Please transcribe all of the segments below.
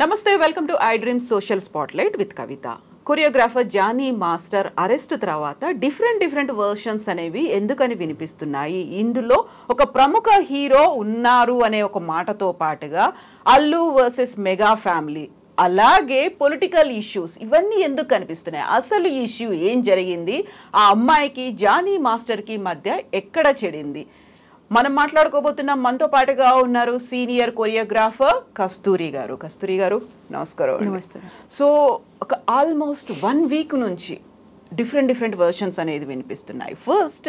నమస్తే, welcome to I dream social spotlight with Kavitha. Choreographer Jani master arrest తర్వాత different versions అనేవి ఎందుకని వినిపిస్తున్నాయి? ఇందులో ఒక ప్రముఖ హీరో ఉన్నారు అనే ఒక మాటతో పాటుగా అల్లు వర్సెస్ మెగా ఫ్యామిలీ, అలాగే పొలిటికల్ ఇష్యూస్, ఇవన్నీ ఎందుకు కనిపిస్తున్నాయి? అసలు ఇష్యూ ఏం జరిగింది? ఆ అమ్మాయికి జానీ మాస్టర్కి మధ్య ఎక్కడ చెడింది? మనం మాట్లాడుకోబోతున్నాం. మనతో పాటుగా ఉన్నారు సీనియర్ కొరియోగ్రాఫర్ కస్తూరి గారు. కస్తూరి గారు నమస్కారం. నమస్తే. సో ఒక ఆల్మోస్ట్ 1 వీక్ నుంచి డిఫరెంట్ వర్షన్స్ అనేది వినిపిస్తున్నాయి. ఫస్ట్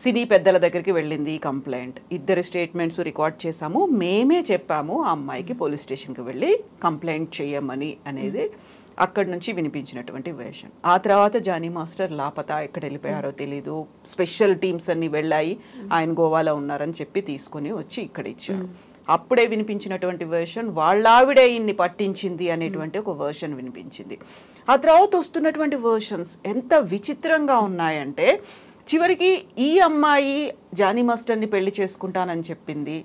సినీ పెద్దల దగ్గరికి వెళ్ళింది కంప్లైంట్. 2 స్టేట్మెంట్స్ రికార్డ్ చేశాము, మేమే చెప్పాము ఆ అమ్మాయికి పోలీస్ స్టేషన్కి వెళ్ళి కంప్లైంట్ చేయమని అనేది అక్కడి నుంచి వినిపించినటువంటి వేషన్. ఆ తర్వాత జానీ మాస్టర్ లాపతా, ఎక్కడ వెళ్ళిపోయారో తెలీదు. స్పెషల్ టీమ్స్ అన్ని వెళ్ళాయి, ఆయన గోవాలో ఉన్నారని చెప్పి తీసుకుని వచ్చి ఇక్కడ ఇచ్చారు. అప్పుడే వినిపించినటువంటి వెర్షన్ వాళ్ళ ఆవిడే ఇన్ని పట్టించింది అనేటువంటి ఒక వెర్షన్ వినిపించింది. ఆ తర్వాత వస్తున్నటువంటి వెర్షన్స్ ఎంత విచిత్రంగా ఉన్నాయంటే, చివరికి ఈ అమ్మాయి జానీ మాస్టర్ని పెళ్లి చేసుకుంటానని చెప్పింది.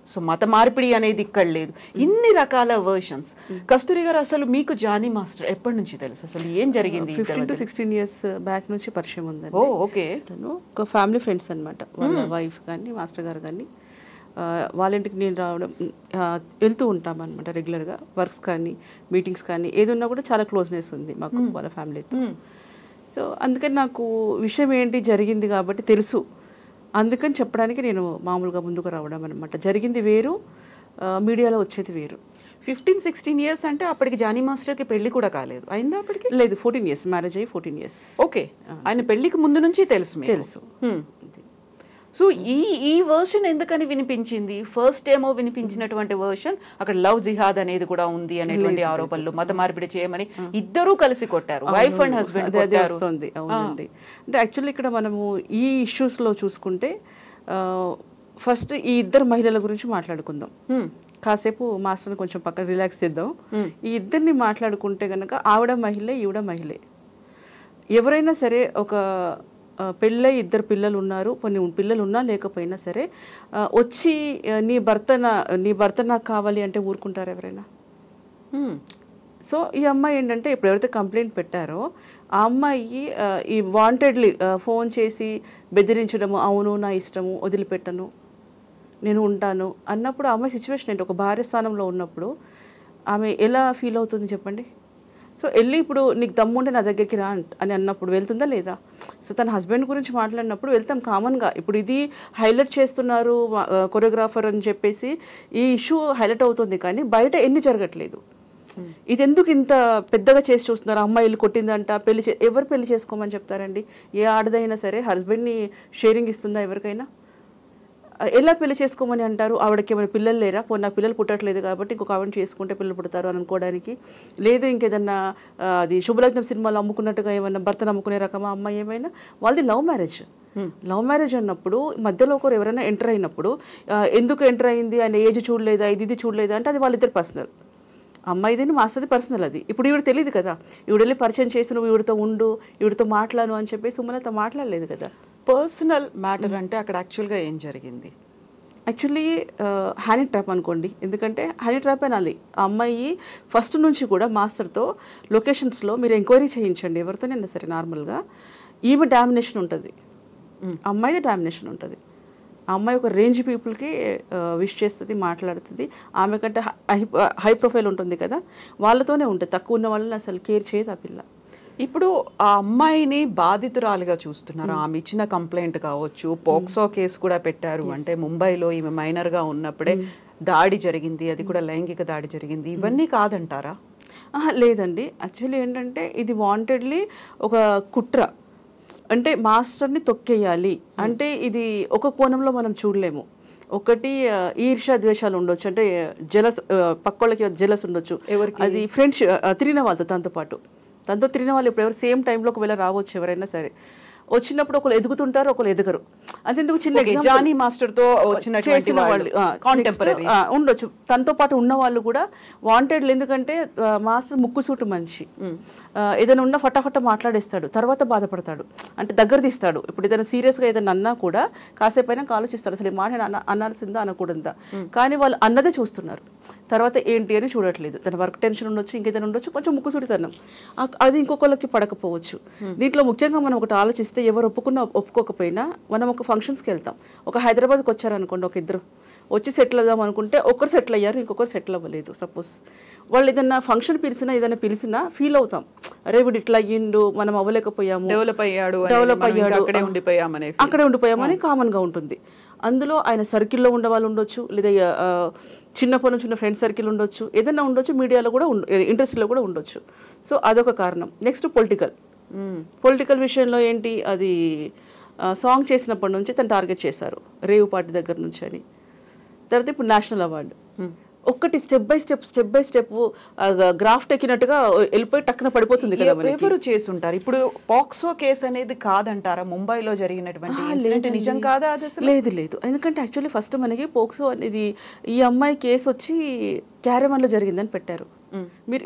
సో మత మార్పిడి అనేది ఇక్కడ లేదు. ఇన్ని రకాల వర్షన్స్. కస్తూరి గారు, అసలు మీకు జానీ మాస్టర్ ఎప్పటి నుంచి తెలుసు? అసలు ఏం జరిగింది? 15 to 16 years బ్యాక్ నుంచి పరిచయం ఉందండి. ఓ ఓకే. తను ఒక ఫ్యామిలీ ఫ్రెండ్స్ అనమాట. వాళ్ళ వైఫ్ కానీ మాస్టర్ గారు కానీ వాళ్ళ ఇంటికి నేను రావడం వెళ్తూ ఉంటాం అనమాట రెగ్యులర్గా. వర్క్స్ కానీ మీటింగ్స్ కానీ ఏది ఉన్నా కూడా చాలా క్లోజ్నెస్ ఉంది మాకు వాళ్ళ ఫ్యామిలీతో. సో అందుకని నాకు విషయం ఏంటి జరిగింది కాబట్టి తెలుసు. అందుకని చెప్పడానికి నేను మామూలుగా ముందుకు రావడం అనమాట. జరిగింది వేరు, మీడియాలో వచ్చేది వేరు. 15-16 years అంటే అప్పటికి జానీ మాస్టర్కి పెళ్లి కూడా కాలేదు, అయిందా అప్పటికి? లేదు, 14 years, మ్యారేజ్ అయ్యి 14 years. ఓకే, ఆయన పెళ్లికి ముందు నుంచి తెలుసు. సో ఈ వర్షన్ ఎందుకని వినిపించింది? ఫస్ట్ ఏమో వినిపించినటువంటి వర్షన్ అక్కడ లవ్ జిహాద్ అనేది కూడా ఉంది అనేటువంటి ఆరోపణలు, మత మార్పిడి చేయమని ఇద్దరూ కలిసి కొట్టారు, వైఫ్ అండ్ హస్బెండ్ వస్తుంది. అవునండి. అంటే యాక్చువల్లీ ఇక్కడ మనము ఈ ఇష్యూస్లో చూసుకుంటే ఫస్ట్ ఈ ఇద్దరు మహిళల గురించి మాట్లాడుకుందాం. కాసేపు మాస్టర్ని కొంచెం పక్కన రిలాక్స్ చేద్దాం. ఈ ఇద్దరిని మాట్లాడుకుంటే కనుక ఆవిడ మహిళే, ఈవిడ మహిళే. ఎవరైనా సరే ఒక పెళ్ళై 2 పిల్లలు ఉన్నారు, కొన్ని పిల్లలు ఉన్నా లేకపోయినా సరే వచ్చి నీ భర్త నాకు కావాలి అంటే ఊరుకుంటారు ఎవరైనా? సో ఈ అమ్మాయి ఏంటంటే ఇప్పుడు ఎవరైతే కంప్లైంట్ పెట్టారో ఆ అమ్మాయి ఈ వాంటెడ్లీ ఫోన్ చేసి బెదిరించడము, అవును నా ఇష్టము, వదిలిపెట్టను, నేను ఉంటాను అన్నప్పుడు ఆ అమ్మాయి సిచ్యువేషన్ ఏంటి? ఒక భార్య స్థానంలో ఉన్నప్పుడు ఆమె ఎలా ఫీల్ అవుతుంది చెప్పండి? సో వెళ్ళి ఇప్పుడు నీకు దమ్ముంటే నా దగ్గరికి రా అని అన్నప్పుడు వెళ్తుందా లేదా? సో తన హస్బెండ్ గురించి మాట్లాడినప్పుడు వెళ్తాం కామన్గా. ఇప్పుడు ఇది హైలైట్ చేస్తున్నారు కొరియోగ్రాఫర్ అని చెప్పేసి ఈ ఇష్యూ హైలైట్ అవుతుంది, కానీ బయట ఎన్ని జరగట్లేదు. ఇది ఎందుకు ఇంత పెద్దగా చేసి చూస్తున్నారు? అమ్మాయి ఇల్లు కొట్టిందంట, ఎవరు పెళ్లి చేసుకోమని చెప్తారండి? ఏ ఆడదైనా సరే హస్బెండ్ని షేరింగ్ ఇస్తుందా ఎవరికైనా? ఎలా పెళ్లి చేసుకోమని అంటారు? ఆవిడకి ఏమైనా పిల్లలు లేరా? నా పిల్లలు పుట్టట్లేదు కాబట్టి ఇంకొక ఆవిడని చేసుకుంటే పిల్లలు పుడతారు అని అనుకోవడానికి లేదు. ఇంకేదన్నా అది శుభలగ్నం సినిమాలో అమ్ముకున్నట్టుగా ఏమైనా భర్తను అమ్ముకునే రకమా అమ్మాయి? ఏమైనా వాళ్ళది లవ్ మ్యారేజ్ అన్నప్పుడు మధ్యలో ఒకరు ఎవరైనా ఎంటర్ అయినప్పుడు ఎందుకు ఎంటర్ అయింది, ఆయన ఏజ్ చూడలేదా, ఇది చూడలేదా అంటే అది వాళ్ళిద్దరు పర్సనల్. అమ్మాయిది మాస్టర్ది పర్సనల్. అది ఇప్పుడు ఈవిడ తెలియదు కదా. ఈవిడ వెళ్ళి పరిచయం చేసి నువ్వు ఈవిడతో ఉండు, ఈవిడతో మాట్లాడు అని చెప్పేసి సుమలత మాట్లాడలేదు కదా. పర్సనల్ మ్యాటర్ అంటే అక్కడ యాక్చువల్గా ఏం జరిగింది? యాక్చువల్లీ హనీ ట్రాప్ అనుకోండి, ఎందుకంటే హనీ ట్రాప్ అనాలి. ఆ అమ్మాయి ఫస్ట్ నుంచి కూడా మాస్టర్తో లొకేషన్స్లో మీరు ఎంక్వైరీ చేయించండి ఎవరితోనైనా సరే. నార్మల్గా ఈమె డామినేషన్ ఉంటుంది, అమ్మాయిది డామినేషన్ ఉంటుంది. ఆ అమ్మాయి ఒక రేంజ్ పీపుల్కి విష్ చేస్తుంది, మాట్లాడుతుంది. ఆమె కంటే హై ప్రొఫైల్ ఉంటుంది కదా, వాళ్ళతోనే ఉంటుంది. తక్కువ ఉన్న వాళ్ళని అసలు కేర్ చేయదు ఆ పిల్ల. ఇప్పుడు ఆ అమ్మాయిని బాధితురాలుగా చూస్తున్నారు. ఆమె ఇచ్చిన కంప్లైంట్ కావచ్చు, పోక్సో కేసు కూడా పెట్టారు. అంటే ముంబైలో ఈమె మైనర్గా ఉన్నప్పుడే దాడి జరిగింది, అది కూడా లైంగిక దాడి జరిగింది. ఇవన్నీ కాదంటారా? లేదండి. యాక్చువల్లీ ఏంటంటే ఇది వాంటెడ్లీ ఒక కుట్ర. అంటే మాస్టర్ని తొక్కేయాలి అంటే ఇది ఒక కోణంలో మనం చూడలేము. ఒకటి ఈర్ష్య ద్వేషాలు ఉండొచ్చు, అంటే జలస్, పక్కోళ్ళకి జలస్ ఉండొచ్చు. అది ఫ్రెండ్స్ తిరిగిన వాళ్ళతో, తనతో తిరిగిన వాళ్ళు ఇప్పుడు ఎవరు సేమ్ టైంలో ఒకవేళ రావచ్చు ఎవరైనా సరే. వచ్చినప్పుడు ఒకరు ఎదుగుతుంటారు, ఒకరు ఎదగరు. అంతెందుకు చిన్న example. జానీ మాస్టర్ తో వచ్చినటువంటి వాళ్ళు కాంటెంపరీ ఉండొచ్చు. తనతో పాటు ఉన్న వాళ్ళు కూడా వాంటెడ్లు. ఎందుకంటే మాస్టర్ ముక్కుసూటు మనిషి, ఏదైనా ఉన్న ఫటాఫట మాట్లాడేస్తాడు, తర్వాత బాధపడతాడు, అంటే దగ్గర తీస్తాడు. ఇప్పుడు ఏదైనా సీరియస్గా ఏదైనా అన్నా కూడా కాసేపు అయినా ఆలోచిస్తాడు, అసలు ఈ మాట అనాల్సిందా అనకూడదా. కానీ వాళ్ళు అన్నదే చూస్తున్నారు, తర్వాత ఏంటి అని చూడట్లేదు. తన వర్క్ టెన్షన్ ఉండొచ్చు, ఇంకేదైనా ఉండొచ్చు, కొంచెం ముక్కుసూటితనం, అది ఇంకొకళ్ళకి పడకపోవచ్చు. దీంట్లో ముఖ్యంగా మనం ఒకటి ఆలోచిస్తే, ఎవరు ఒప్పుకున్నా ఒప్పుకోకపోయినా మనం ఒక ఫంక్షన్స్కి వెళ్తాం. ఒక హైదరాబాద్కి వచ్చారనుకోండి, ఒక ఇద్దరు వచ్చి సెటిల్ అవుదాం అనుకుంటే ఒకరు సెటిల్ అయ్యారు, ఇంకొకరు సెటిల్ అవ్వలేదు. సపోజ్ వాళ్ళు ఏదైనా ఫంక్షన్ పిలిచినా ఏదైనా పిలిచినా ఫీల్ అవుతాం, అరే వీడు ఇట్లా అయ్యిండు, మనం అవ్వలేకపోయాము, డెవలప్ అయ్యాడు, అక్కడే ఉండిపోయామని కామన్గా ఉంటుంది. అందులో ఆయన సర్కిల్లో ఉండే వాళ్ళు ఉండొచ్చు, లేదా చిన్నప్పటి నుంచి ఉన్న ఫ్రెండ్ సర్కిల్ ఉండొచ్చు, ఏదైనా ఉండొచ్చు, మీడియాలో కూడా ఇండస్ట్రీలో కూడా ఉండొచ్చు. సో అదొక కారణం. నెక్స్ట్ పొలిటికల్ విషయంలో ఏంటి, అది సాంగ్ చేసినప్పటి నుంచి తను టార్గెట్ చేశారు, రేవు పార్టీ దగ్గర నుంచి అని. తర్వాత ఇప్పుడు నేషనల్ అవార్డు, ఒక్కటి స్టెప్ బై స్టెప్ గ్రాఫ్ట్ ఎక్కినట్టుగా వెళ్ళిపోయి టక్కున పడిపోతుంది కదా. ఎవరు చేసుంటారు ఇప్పుడు? పాక్సో కేసు అనేది కాదంటారా ముంబైలో జరిగినటువంటి ఇన్సిడెంట్? నిజం కాదా? లేదు. ఎందుకంటే యాక్చువల్లీ ఫస్ట్ మనకి పోక్సో అనేది, ఈ అమ్మాయి కేసు వచ్చి క్యారవాన్లో జరిగిందని పెట్టారు.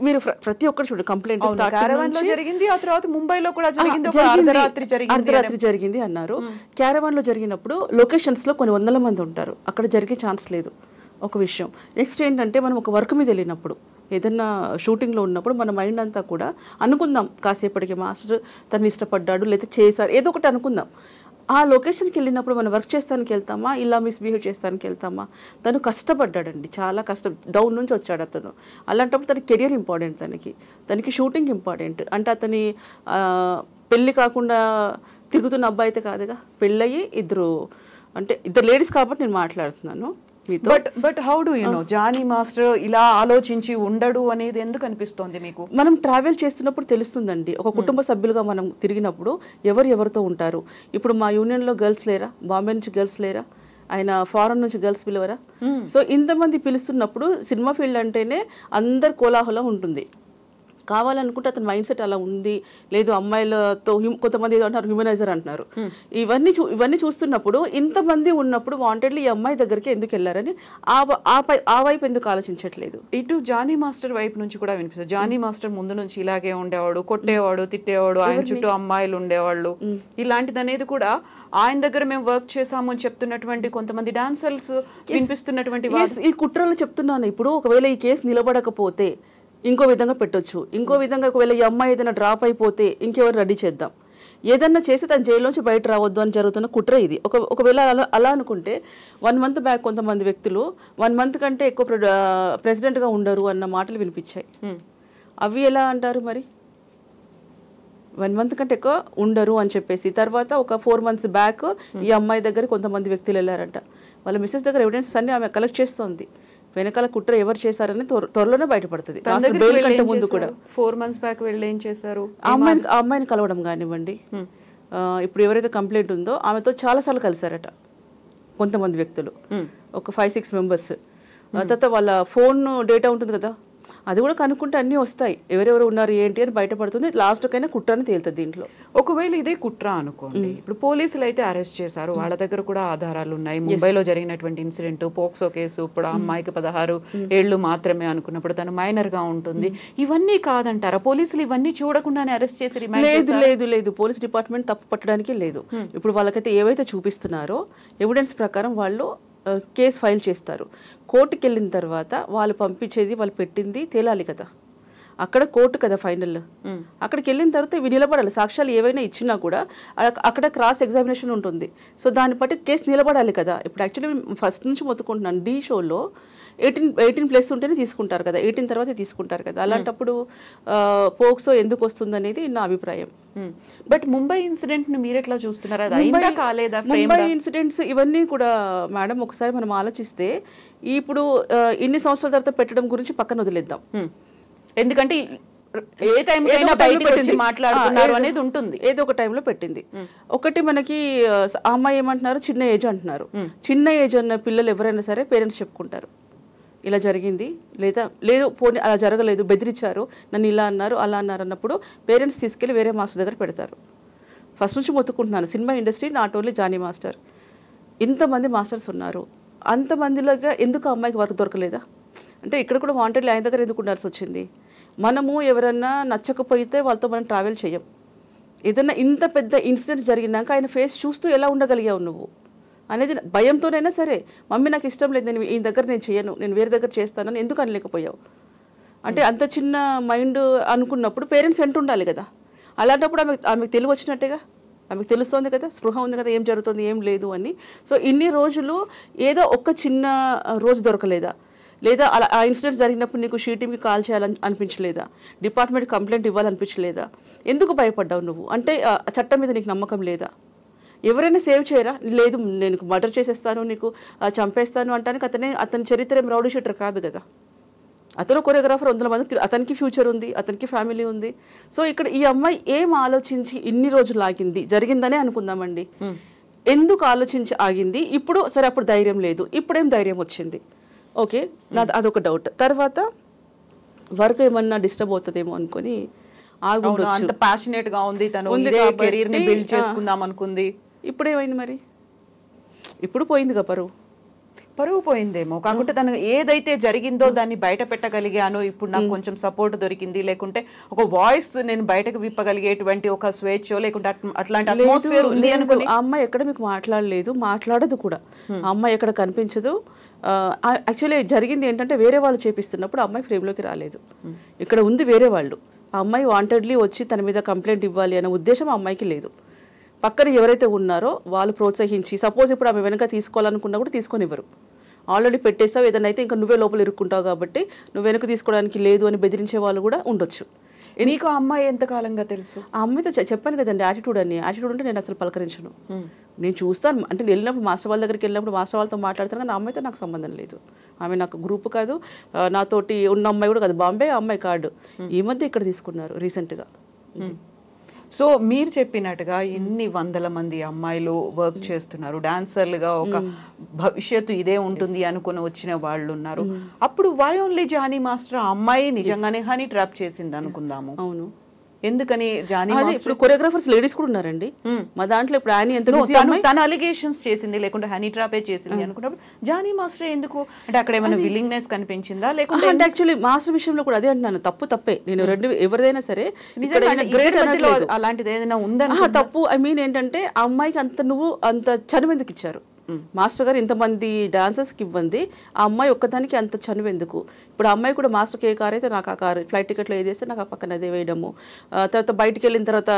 మీరు ప్రతి ఒక్కరు చూడండి, కంప్లైంట్ క్యారవాన్లో జరిగింది, ఆ తర్వాత ముంబైలో కూడా జరిగింది, అర్ధరాత్రి జరిగింది అన్నారు. క్యారవాన్లో జరిగినప్పుడు లొకేషన్స్ లో కొన్ని వందల మంది ఉంటారు, అక్కడ జరిగే ఛాన్స్ లేదు, ఒక విషయం. నెక్స్ట్ ఏంటంటే, మనం ఒక వర్క్ మీద వెళ్ళినప్పుడు, ఏదన్నా షూటింగ్లో ఉన్నప్పుడు మన మైండ్ అంతా కూడా అనుకుందాం, కాసేపటికి మాస్టర్ తను ఇష్టపడ్డాడు లేదా చేశారు, ఏదో ఒకటి అనుకుందాం. ఆ లొకేషన్కి వెళ్ళినప్పుడు మనం వర్క్ చేస్తానికి వెళ్తామా, ఇలా మిస్బిహేవ్ చేస్తానికి వెళ్తామా? తను కష్టపడ్డాడండి, చాలా డౌన్ నుంచి వచ్చాడు అతను. అలాంటప్పుడు తన కెరియర్ ఇంపార్టెంట్, తనకి షూటింగ్ ఇంపార్టెంట్. అంటే అతని పెళ్ళి కాకుండా తిరుగుతున్న అబ్బాయి అయితే కాదుగా, పెళ్ళయి ఇద్దరు లేడీస్ కాబట్టి నేను మాట్లాడుతున్నాను. But how do you know Jani master ఇలా ఆలోచించి ఉండడు అనేది ఎందుకు అనిపిస్తోంది మీకు? మనం ట్రావెల్ చేస్తున్నప్పుడు తెలుస్తుందండి. ఒక కుటుంబ సభ్యులుగా మనం తిరిగినప్పుడు ఎవరితో ఉంటారు. ఇప్పుడు మా యూనియన్లో గర్ల్స్ లేరా, బాంబే నుంచి గర్ల్స్ లేరా, ఆయన ఫారెన్ నుంచి గర్ల్స్ పిలవరా? సో ఇంతమంది పిలుస్తున్నప్పుడు సినిమా ఫీల్డ్ అంటేనే అందరు కోలాహలం ఉంటుంది. కావాలనుకుంటే అతని మైండ్ సెట్ అలా ఉంది. లేదు, అమ్మాయిలతో కొంతమంది ఏదో అంటారు, హ్యూమనైజర్ అంటున్నారు. ఇవన్నీ చూస్తున్నప్పుడు, ఇంతమంది ఉన్నప్పుడు వాంటెడ్లీ ఈ అమ్మాయి దగ్గరికి ఎందుకు వెళ్ళారని ఆ వైపు ఎందుకు ఆలోచించట్లేదు? ఇటు జానీ మాస్టర్ వైపు నుంచి కూడా వినిపిస్తుంది. జానీ మాస్టర్ ముందు నుంచి ఇలాగే ఉండేవాడు, కొట్టేవాడు, తిట్టేవాడు, ఆయన చుట్టూ అమ్మాయిలు ఉండేవాళ్ళు, ఇలాంటిది అనేది కూడా ఆయన దగ్గర మేము వర్క్ చేసాము అని చెప్తున్నటువంటి కొంతమంది డాన్సర్స్ వినిపిస్తున్నటువంటి. ఈ కుట్రలు చెప్తున్నాను. ఇప్పుడు ఒకవేళ ఈ కేసు నిలబడకపోతే ఇంకో విధంగా పెట్టొచ్చు, ఇంకో విధంగా ఒకవేళ ఈ అమ్మాయి ఏదైనా డ్రాప్ అయిపోతే ఇంకెవరు రెడీ చేద్దాం, ఏదన్నా చేసి తన జైల్లోంచి బయట రావద్దు అని జరుగుతున్న కుట్ర ఇది. ఒకవేళ అలా అనుకుంటే 1 month బ్యాక్ కొంతమంది వ్యక్తులు 1 month కంటే ఎక్కువ ప్రెసిడెంట్గా ఉండరు అన్న మాటలు వినిపించాయి. అవి ఎలా అంటారు మరి? 1 month కంటే ఎక్కువ ఉండరు అని చెప్పేసి, తర్వాత ఒక 4 months బ్యాక్ ఈ అమ్మాయి దగ్గర కొంతమంది వ్యక్తులు వెళ్ళారంట. వాళ్ళ మిస్సెస్ దగ్గర ఎవిడెన్సెస్ అన్ని ఆమె కలెక్ట్ చేస్తోంది. వెనకాల కుట్ర ఎవరు చేశారని త్వరలోనే బయటపడుతుంది. ముందు కూడా 4 months బ్యాక్ వెళ్ళి ఏం చేశారు? అమ్మాయిని కలవడం కానివ్వండి, ఇప్పుడు ఎవరైతే కంప్లైంట్ ఉందో ఆమెతో చాలాసార్లు కలిశారట కొంతమంది వ్యక్తులు, ఒక 5-6 members. తర్వాత వాళ్ళ ఫోన్ డేటా ఉంటుంది కదా, అది కూడా కనుక్కుంటే అన్నీ వస్తాయి, ఎవరెవరు ఉన్నారు ఏంటి అని బయటపడుతుంది. లాస్ట్కైనా కుట్ర అని తేలుతుంది దీంట్లో. ఒకవేళ ఇదే కుట్ర అనుకోండి, ఇప్పుడు పోలీసులు అయితే అరెస్ట్ చేశారు, వాళ్ళ దగ్గర కూడా ఆధారాలు ఉన్నాయి. ముంబైలో జరిగినటువంటి ఇన్సిడెంట్, పోక్సో కేసు, ఇప్పుడు ఆ అమ్మాయికి 16 ఏళ్ళు మాత్రమే అనుకున్నప్పుడు తను మైనర్ గా ఉంటుంది, ఇవన్నీ కాదంటారా? పోలీసులు ఇవన్నీ చూడకుండానే అరెస్ట్ చేసి లేదు లేదు, పోలీస్ డిపార్ట్మెంట్ తప్పు పట్టడానికి లేదు. ఇప్పుడు వాళ్ళకైతే ఏవైతే చూపిస్తున్నారో ఎవిడెన్స్ ప్రకారం వాళ్ళు కేసు ఫైల్ చేస్తారు. కోర్టుకి వెళ్ళిన తర్వాత వాళ్ళు పంపించేది, వాళ్ళు పెట్టింది తేలాలి కదా, అక్కడ కోర్టు కదా ఫైనల్. అక్కడికి వెళ్ళిన తర్వాత ఇవి నిలబడాలి. సాక్ష్యాలు ఏవైనా ఇచ్చినా కూడా అక్కడ క్రాస్ ఎగ్జామినేషన్ ఉంటుంది. సో దాన్ని బట్టి కేసు నిలబడాలి కదా. ఇప్పుడు యాక్చువల్లీ ఫస్ట్ నుంచి మొత్తుకుంటున్నాను, డి షోలో 18+ ఉంటేనే తీసుకుంటారు కదా, 18 తర్వాత తీసుకుంటారు కదా. అలాంటప్పుడు పోక్సో ఎందుకు వస్తుంది అనేది నా అభిప్రాయం. బట్ ముంబై ఇన్సిడెంట్ ని మీరు ఎట్లా చూస్తున్నారు? ముంబై ఇన్సిడెంట్స్ ఇవన్నీ కూడా మేడం ఒకసారి మనం ఆలోచిస్తే, ఇప్పుడు ఇన్ని సంవత్సరాల తర్వాత పెట్టడం గురించి పక్కన వదిలేద్దాం. ఎందుకంటే ఏ టైంలో మాట్లాడుతున్నారు అనేది ఉంటుంది, ఏదో ఒక టైంలో పెట్టింది. ఒకటి మనకి అమ్మాయి ఏమంటున్నారు, చిన్న ఏజ్ అంటున్నారు. చిన్న ఏజ్ అన్న పిల్లలు ఎవరైనా సరే పేరెంట్స్ చెప్పుకుంటారు, ఇలా జరిగింది, లేదు పోనీ అలా జరగలేదు, బెదిరించారు, నన్ను ఇలా అన్నారు అలా అన్నారు అన్నప్పుడు పేరెంట్స్ తీసుకెళ్ళి వేరే మాస్టర్ దగ్గర పెడతారు. ఫస్ట్ నుంచి మొత్తుకుంటున్నాను, cinema industry not only Jani master, ఇంతమంది మాస్టర్స్ ఉన్నారు, అంతమందిలోగా ఎందుకు అమ్మాయికి వర్క్ దొరకలేదా? అంటే ఇక్కడ కూడా వాంటెడ్లీ ఆయన దగ్గర ఎందుకు ఉండాల్సి వచ్చింది? మనము ఎవరన్నా నచ్చకపోతే వాళ్ళతో మనం ట్రావెల్ చేయం. ఏదన్నా ఇంత పెద్ద ఇన్సిడెంట్ జరిగినాక ఆయన ఫేస్ చూస్తూ ఎలా ఉండగలిగావు నువ్వు అనేది భయంతోనైనా సరే, మమ్మీ నాకు ఇష్టం లేదు, నేను ఈ దగ్గర నేను చేయను, నేను వేరే దగ్గర చేస్తానని ఎందుకు అనలేకపోయావు? అంటే అంత చిన్న మైండ్ అనుకున్నప్పుడు పేరెంట్స్ వెంట ఉండాలి కదా. అలాంటప్పుడు ఆమెకు తెలివి వచ్చినట్టేగా, ఆమెకు తెలుస్తుంది కదా, స్పృహ ఉంది కదా, ఏం జరుగుతుంది ఏం లేదు అని. సో ఇన్ని రోజులు ఏదో ఒక చిన్న రోజు దొరకలేదా? లేదా అలా ఆ ఇన్సిడెంట్ జరిగినప్పుడు నీకు షీటీంకి కాల్ చేయాలని అనిపించలేదా? డిపార్ట్మెంట్ కంప్లైంట్ ఇవ్వాలనిపించలేదా? ఎందుకు భయపడ్డావు నువ్వు? అంటే చట్టం మీద నీకు నమ్మకం లేదా? ఎవరైనా సేవ్ చేయరా? లేదు నేను మర్డర్ చేసేస్తాను, నీకు చంపేస్తాను అంటానికి అతని చరిత్ర ఏం రౌడీ షీటర్ కాదు కదా. అతను కొరియోగ్రాఫర్, 100 మంది, అతనికి ఫ్యూచర్ ఉంది, అతనికి ఫ్యామిలీ ఉంది. సో ఇక్కడ ఈ అమ్మాయి ఏం ఆలోచించి ఇన్ని రోజులు ఆగింది? జరిగిందనే అనుకుందామండి, ఎందుకు ఆలోచించి ఆగింది? ఇప్పుడు సరే, అప్పుడు ధైర్యం లేదు, ఇప్పుడేం ధైర్యం వచ్చింది? ఓకే, అదొక డౌట్. తర్వాత వర్క్ ఏమన్నా డిస్టర్బ్ అవుతుందేమో అనుకుని అంత ప్యాషనేట్ గా ఉంది తను, కెరీర్ ని బిల్డ్ చేసుకుందాం అనుకుంది. ఇప్పుడు ఏమైంది మరి? ఇప్పుడు పోయిందిగా పరువు పోయిందేమో. కాకుంటే తను ఏదైతే జరిగిందో దాన్ని బయట పెట్టగలిగాను, ఇప్పుడు నాకు కొంచెం సపోర్ట్ దొరికింది, లేకుంటే ఒక వాయిస్ నేను బయటకు విప్పగలిగేటువంటి ఒక స్వేచ్ఛ, లేకుంటే అట్లాంటి అట్మాస్ఫియర్ ఉంది అనుకుని. ఆ అమ్మాయి ఎక్కడ మీకు మాట్లాడలేదు, మాట్లాడదు కూడా. ఆ అమ్మాయి ఎక్కడ కనిపించదు. యాక్చువల్లీ జరిగింది ఏంటంటే, వేరే వాళ్ళు చేపిస్తున్నప్పుడు ఆ అమ్మాయి ఫ్రేమ్లోకి రాలేదు, ఇక్కడ ఉంది వేరే వాళ్ళు. ఆ అమ్మాయి వాంటెడ్లీ వచ్చి తన మీద కంప్లైంట్ ఇవ్వాలి అనే ఉద్దేశం ఆ అమ్మాయికి లేదు. పక్కన ఎవరైతే ఉన్నారో వాళ్ళు ప్రోత్సహించి, సపోజ్ ఇప్పుడు ఆమె వెనక తీసుకోవాలనుకున్నా కూడా తీసుకొనివ్వరు. ఆల్రెడీ పెట్టేస్తావు, ఏదైనా అయితే ఇంకా నువ్వే లోపల ఇరుక్కుంటావు కాబట్టి నువ్వు వెనక తీసుకోవడానికి లేదు అని బెదిరించే వాళ్ళు కూడా ఉండొచ్చు. నీకు ఆ అమ్మాయి ఎంతకాలంగా తెలుసు? ఆ అమ్మాయితో చెప్పాను కదండి, యాటిట్యూడ్ అని. యాటిట్యూడ్ ఉంటే నేను అసలు పలకరించను. నేను చూస్తాను అంటే, వెళ్ళినప్పుడు మాస్టర్ వాళ్ళ దగ్గరికి వెళ్ళినప్పుడు మాస్టర్ వాళ్ళతో మాట్లాడతాను, కానీ ఆ అమ్మాయితో నాకు సంబంధం లేదు. ఆమె నాకు గ్రూప్ కాదు, నాతోటి ఉన్న అమ్మాయి కూడా కాదు. బాంబే అమ్మాయి కార్డు ఈ మధ్య ఇక్కడ తీసుకున్నారు రీసెంట్గా. సో మీరు చెప్పినట్టుగా ఎన్ని వందల మంది అమ్మాయిలు వర్క్ చేస్తున్నారు, డాన్సర్లుగా ఒక భవిష్యత్తు ఇదే ఉంటుంది అనుకుని వచ్చిన వాళ్ళు ఉన్నారు. అప్పుడు వై ఓన్లీ జానీ మాస్టర్? ఆ అమ్మాయి నిజంగానే హనీ ట్రాప్ చేసింది అనుకుందాము. అవును, ఎందుకని జానీ మాస్టర్? ఇప్పుడు కొరియోగ్రాఫర్స్ లేడీస్ కూడా ఉన్నారండి మా దాంట్లో. ఇప్పుడు ఆయన ఎంత తన అలిగేషన్స్ చేసింది, లేకుంటే హనీ ట్రాపే చేసింది అనుకున్నప్పుడు జానీ మాస్టర్ ఎందుకు? అంటే అక్కడ ఏమైనా విల్లింగ్నెస్ కనిపించిందా? లేకుంటే అంటే యాక్చువల్లీ మాస్టర్ విషయంలో కూడా అదే అంటున్నాను, తప్పే. నేను రెండు ఎవరిదైనా సరే అలాంటిది ఏదైనా ఉందని తప్పు. ఐ మీన్ ఏంటంటే, ఆ అమ్మాయికి నువ్వు అంత చనువు ఎందుకు ఇచ్చారు? మాస్టర్ గారు ఇంతమంది డాన్సర్స్కి ఇవ్వండి, ఆ అమ్మాయి ఒక్కదానికి అంత చనువు ఎందుకు? ఇప్పుడు ఆ అమ్మాయి కూడా మాస్టర్కి ఏ కార్ అయితే నాకు ఆ కారు, ఫ్లైట్ టికెట్లో ఏదేస్తే నాకు ఆ పక్కన అదే వేయడము, తర్వాత బయటికి వెళ్ళిన తర్వాత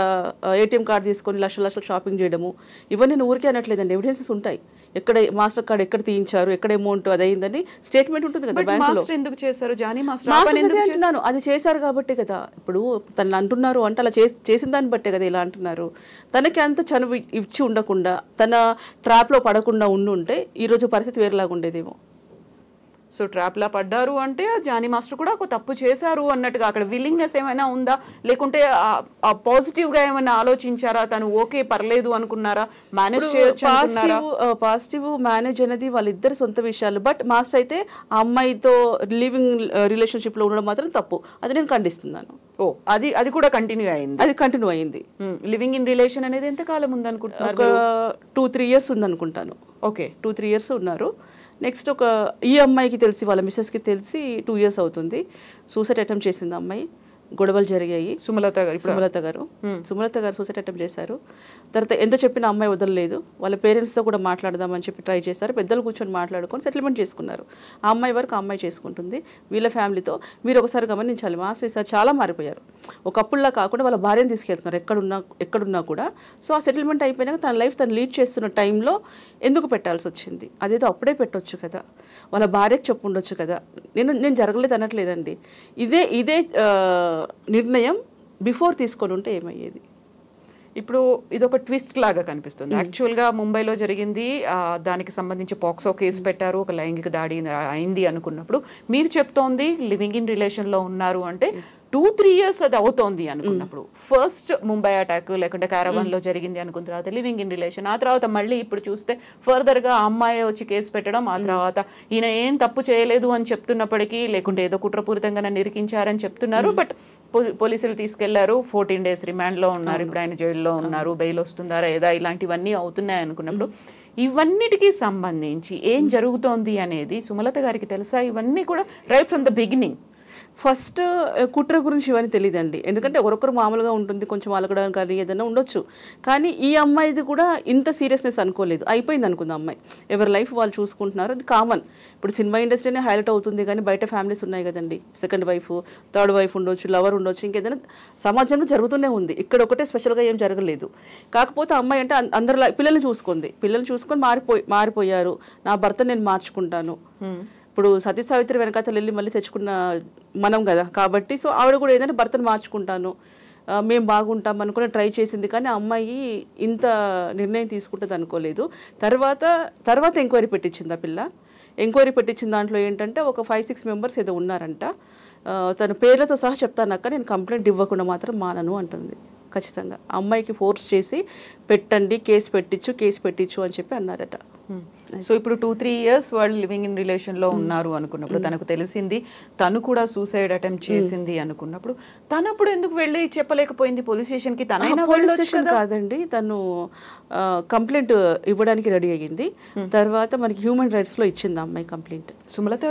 ఏటీఎం కార్డు తీసుకొని లక్షలు షాపింగ్ చేయడము, ఇవన్నీ నేను ఊరికే అనట్లేదండి, ఎవిడెన్సెస్ ఉంటాయి. ఎక్కడ మాస్టర్ కార్డు ఎక్కడ తీయించారు, ఎక్కడ అమౌంట్ అది అయిందని స్టేట్మెంట్ ఉంటుంది కదా బ్యాంకులో. ఎందుకు చేశారు జానీ మాస్టర్? అంటున్నాను, అది చేశారు కాబట్టి కదా. ఇప్పుడు తను అంటున్నారు అంటే అలా చేసిన దాన్ని బట్టే కదా ఇలా అంటున్నారు. తనకి అంత చనువు ఇచ్చి ఉండకుండా, తన ట్రాప్లో పడకుండా ఉండుంటే ఈరోజు పరిస్థితి వేరేలాగా ఉండేదేమో. సో ట్రాప్లా పడ్డారు అంటే జానీ మాస్టర్ కూడా ఒక తప్పు చేశారు అన్నట్టుగా అక్కడ విల్లింగ్నెస్ ఏమైనా ఉందా? లేకుంటే పాజిటివ్గా ఏమైనా ఆలోచించారా? తను ఓకే పర్లేదు అనుకున్నారా? మేనేజ్ చేయొచ్చు అనుకున్నారా? పాజిటివ్ మేనేజ్ అనేది వాళ్ళిద్దరు సొంత విషయాలు. బట్ మాస్టర్ అయితే ఆ అమ్మాయితో లివింగ్ రిలేషన్షిప్లో ఉండడం మాత్రం తప్పు, అది నేను ఖండిస్తున్నాను. అది కూడా కంటిన్యూ అయింది? అది కంటిన్యూ అయింది. లివింగ్ ఇన్ రిలేషన్ అనేది ఎంత కాలం ఉందనుకుంటున్నారు? ఒక 2-3 years ఉందనుకుంటాను. ఓకే, 2-3 years ఉన్నారు. నెక్స్ట్ ఈ అమ్మాయికి తెలిసి, వాళ్ళ మిస్సెస్కి తెలిసి 2 years అవుతుంది. సూసైడ్ అటెంప్ట్ చేసింది అమ్మాయి, గొడవలు జరిగాయి. సుమలత గారు సూసైడ్ అటెంప్ట్ చేశారు. తర్వాత ఎంత చెప్పినా అమ్మాయి వదలలేదు. వాళ్ళ పేరెంట్స్తో కూడా మాట్లాడదామని చెప్పి ట్రై చేశారు. పెద్దలు కూర్చొని మాట్లాడుకొని సెటిల్మెంట్ చేసుకున్నారు. ఆ అమ్మాయి వరకు ఆ అమ్మాయి చేసుకుంటుంది వీళ్ళ ఫ్యామిలీతో. మీరు ఒకసారి గమనించాలి, మాస్టర్ సార్ చాలా మారిపోయారు. ఒకప్పుడులా కాకుండా వాళ్ళ భార్యను తీసుకెళ్తున్నారు ఎక్కడున్నా కూడా. సో ఆ సెటిల్మెంట్ అయిపోయినాక తన లైఫ్ తను లీడ్ చేస్తున్న టైంలో ఎందుకు పెట్టాల్సి వచ్చింది? అదేదో అప్పుడే పెట్టొచ్చు కదా, వాళ్ళ భార్యకు చెప్పు ఉండొచ్చు కదా. నేను జరగలేదు అనట్లేదండి, ఇదే నిర్ణయం బిఫోర్ తీసుకొని ఉంటే ఏమయ్యేది? ఇప్పుడు ఇదొక ట్విస్ట్ లాగా కనిపిస్తుంది. యాక్చువల్గా ముంబైలో జరిగింది, దానికి సంబంధించి పాక్సో కేసు పెట్టారు, ఒక లైంగిక దాడి అయింది అనుకున్నప్పుడు మీరు చెప్తోంది లివింగ్ ఇన్ రిలేషన్లో ఉన్నారు అంటే 2-3 years అది అవుతోంది అనుకున్నప్పుడు ఫస్ట్ ముంబై అటాక్ లేకుంటే క్యారవాన్ లో జరిగింది అనుకున్న తర్వాత లివింగ్ ఇన్ రిలేషన్, ఆ తర్వాత మళ్ళీ ఇప్పుడు చూస్తే ఫర్దర్ గా అమ్మాయి వచ్చి కేసు పెట్టడం, ఆ తర్వాత ఈయన ఏం తప్పు చేయలేదు అని చెప్తున్నప్పటికీ లేకుంటే ఏదో కుట్రపూరితంగా నన్ను ఇరికించారని చెప్తున్నారు. బట్ పోలీసులు తీసుకెళ్లారు, 14 days రిమాండ్ లో ఉన్నారు, ఇప్పుడు ఆయన జైల్లో ఉన్నారు, బెయిల్ వస్తుందా లేదా ఇలాంటివన్నీ అవుతున్నాయి అనుకున్నప్పుడు ఇవన్నిటికీ సంబంధించి ఏం జరుగుతోంది అనేది సుమలత గారికి తెలుసా? ఇవన్నీ కూడా right from the beginning. First కుట్ర గురించి ఇవన్నీ తెలియదండి, ఎందుకంటే ఒకరొకరు మామూలుగా ఉంటుంది, కొంచెం అలగడం కానీ ఏదైనా ఉండొచ్చు. కానీ ఈ అమ్మాయిది కూడా ఇంత సీరియస్నెస్ అనుకోలేదు. అయిపోయింది అనుకుంది అమ్మాయి, ఎవరి లైఫ్ వాళ్ళు చూసుకుంటున్నారు, అది కామన్. ఇప్పుడు సినిమా ఇండస్ట్రీనే హైలైట్ అవుతుంది కానీ బయట ఫ్యామిలీస్ ఉన్నాయి కదండి, సెకండ్ వైఫ్, థర్డ్ వైఫ్ ఉండొచ్చు, లవర్ ఉండొచ్చు, ఇంకేదైనా సమాజంలో జరుగుతూనే ఉంది. ఇక్కడ ఒకటే స్పెషల్గా ఏం జరగలేదు. కాకపోతే అమ్మాయి అంటే అందరిలా పిల్లల్ని చూసుకుంది, పిల్లల్ని చూసుకొని మారిపోయారు, నా భర్త నేను మార్చుకుంటాను. ఇప్పుడు సతీ సావిత్రి వెనకాతలు వెళ్ళి మళ్ళీ తెచ్చుకున్న మనం కదా, కాబట్టి సో ఆవిడ కూడా ఏదైనా భర్తను మార్చుకుంటాను, మేము బాగుంటాం అనుకుని ట్రై చేసింది. కానీ అమ్మాయి ఇంత నిర్ణయం తీసుకుంటుంది అనుకోలేదు. తర్వాత ఎంక్వైరీ పెట్టించింది ఆ పిల్ల. ఎంక్వైరీ పెట్టించిన దాంట్లో ఏంటంటే ఒక 5-6 members ఏదో ఉన్నారంట. తన పేర్లతో సహా చెప్తాను అక్క, నేను కంప్లైంట్ ఇవ్వకుండా మాత్రం మానను అంటుంది. ఖచ్చితంగా అమ్మాయికి ఫోర్స్ చేసి పెట్టండి, కేసు పెట్టించు అని చెప్పి అన్నారట. సో ఇప్పుడు 2-3 years వాళ్ళు లివింగ్ ఇన్ రిలేషన్ లో ఉన్నారు అనుకున్నప్పుడు, తనకు తెలిసింది తను కూడా సూసైడ్ అటెంప్ట్ చేసింది అనుకున్నప్పుడు, తనప్పుడు ఎందుకు వెళ్ళి చెప్పలేకపోయింది పోలీస్ స్టేషన్ కి? కాదండి, తను కంప్లైంట్ ఇవ్వడానికి రెడీ అయ్యింది. తర్వాత మనకి హ్యూమన్ రైట్స్ లో ఇచ్చింది అమ్మాయి కంప్లైంట్. సుమలత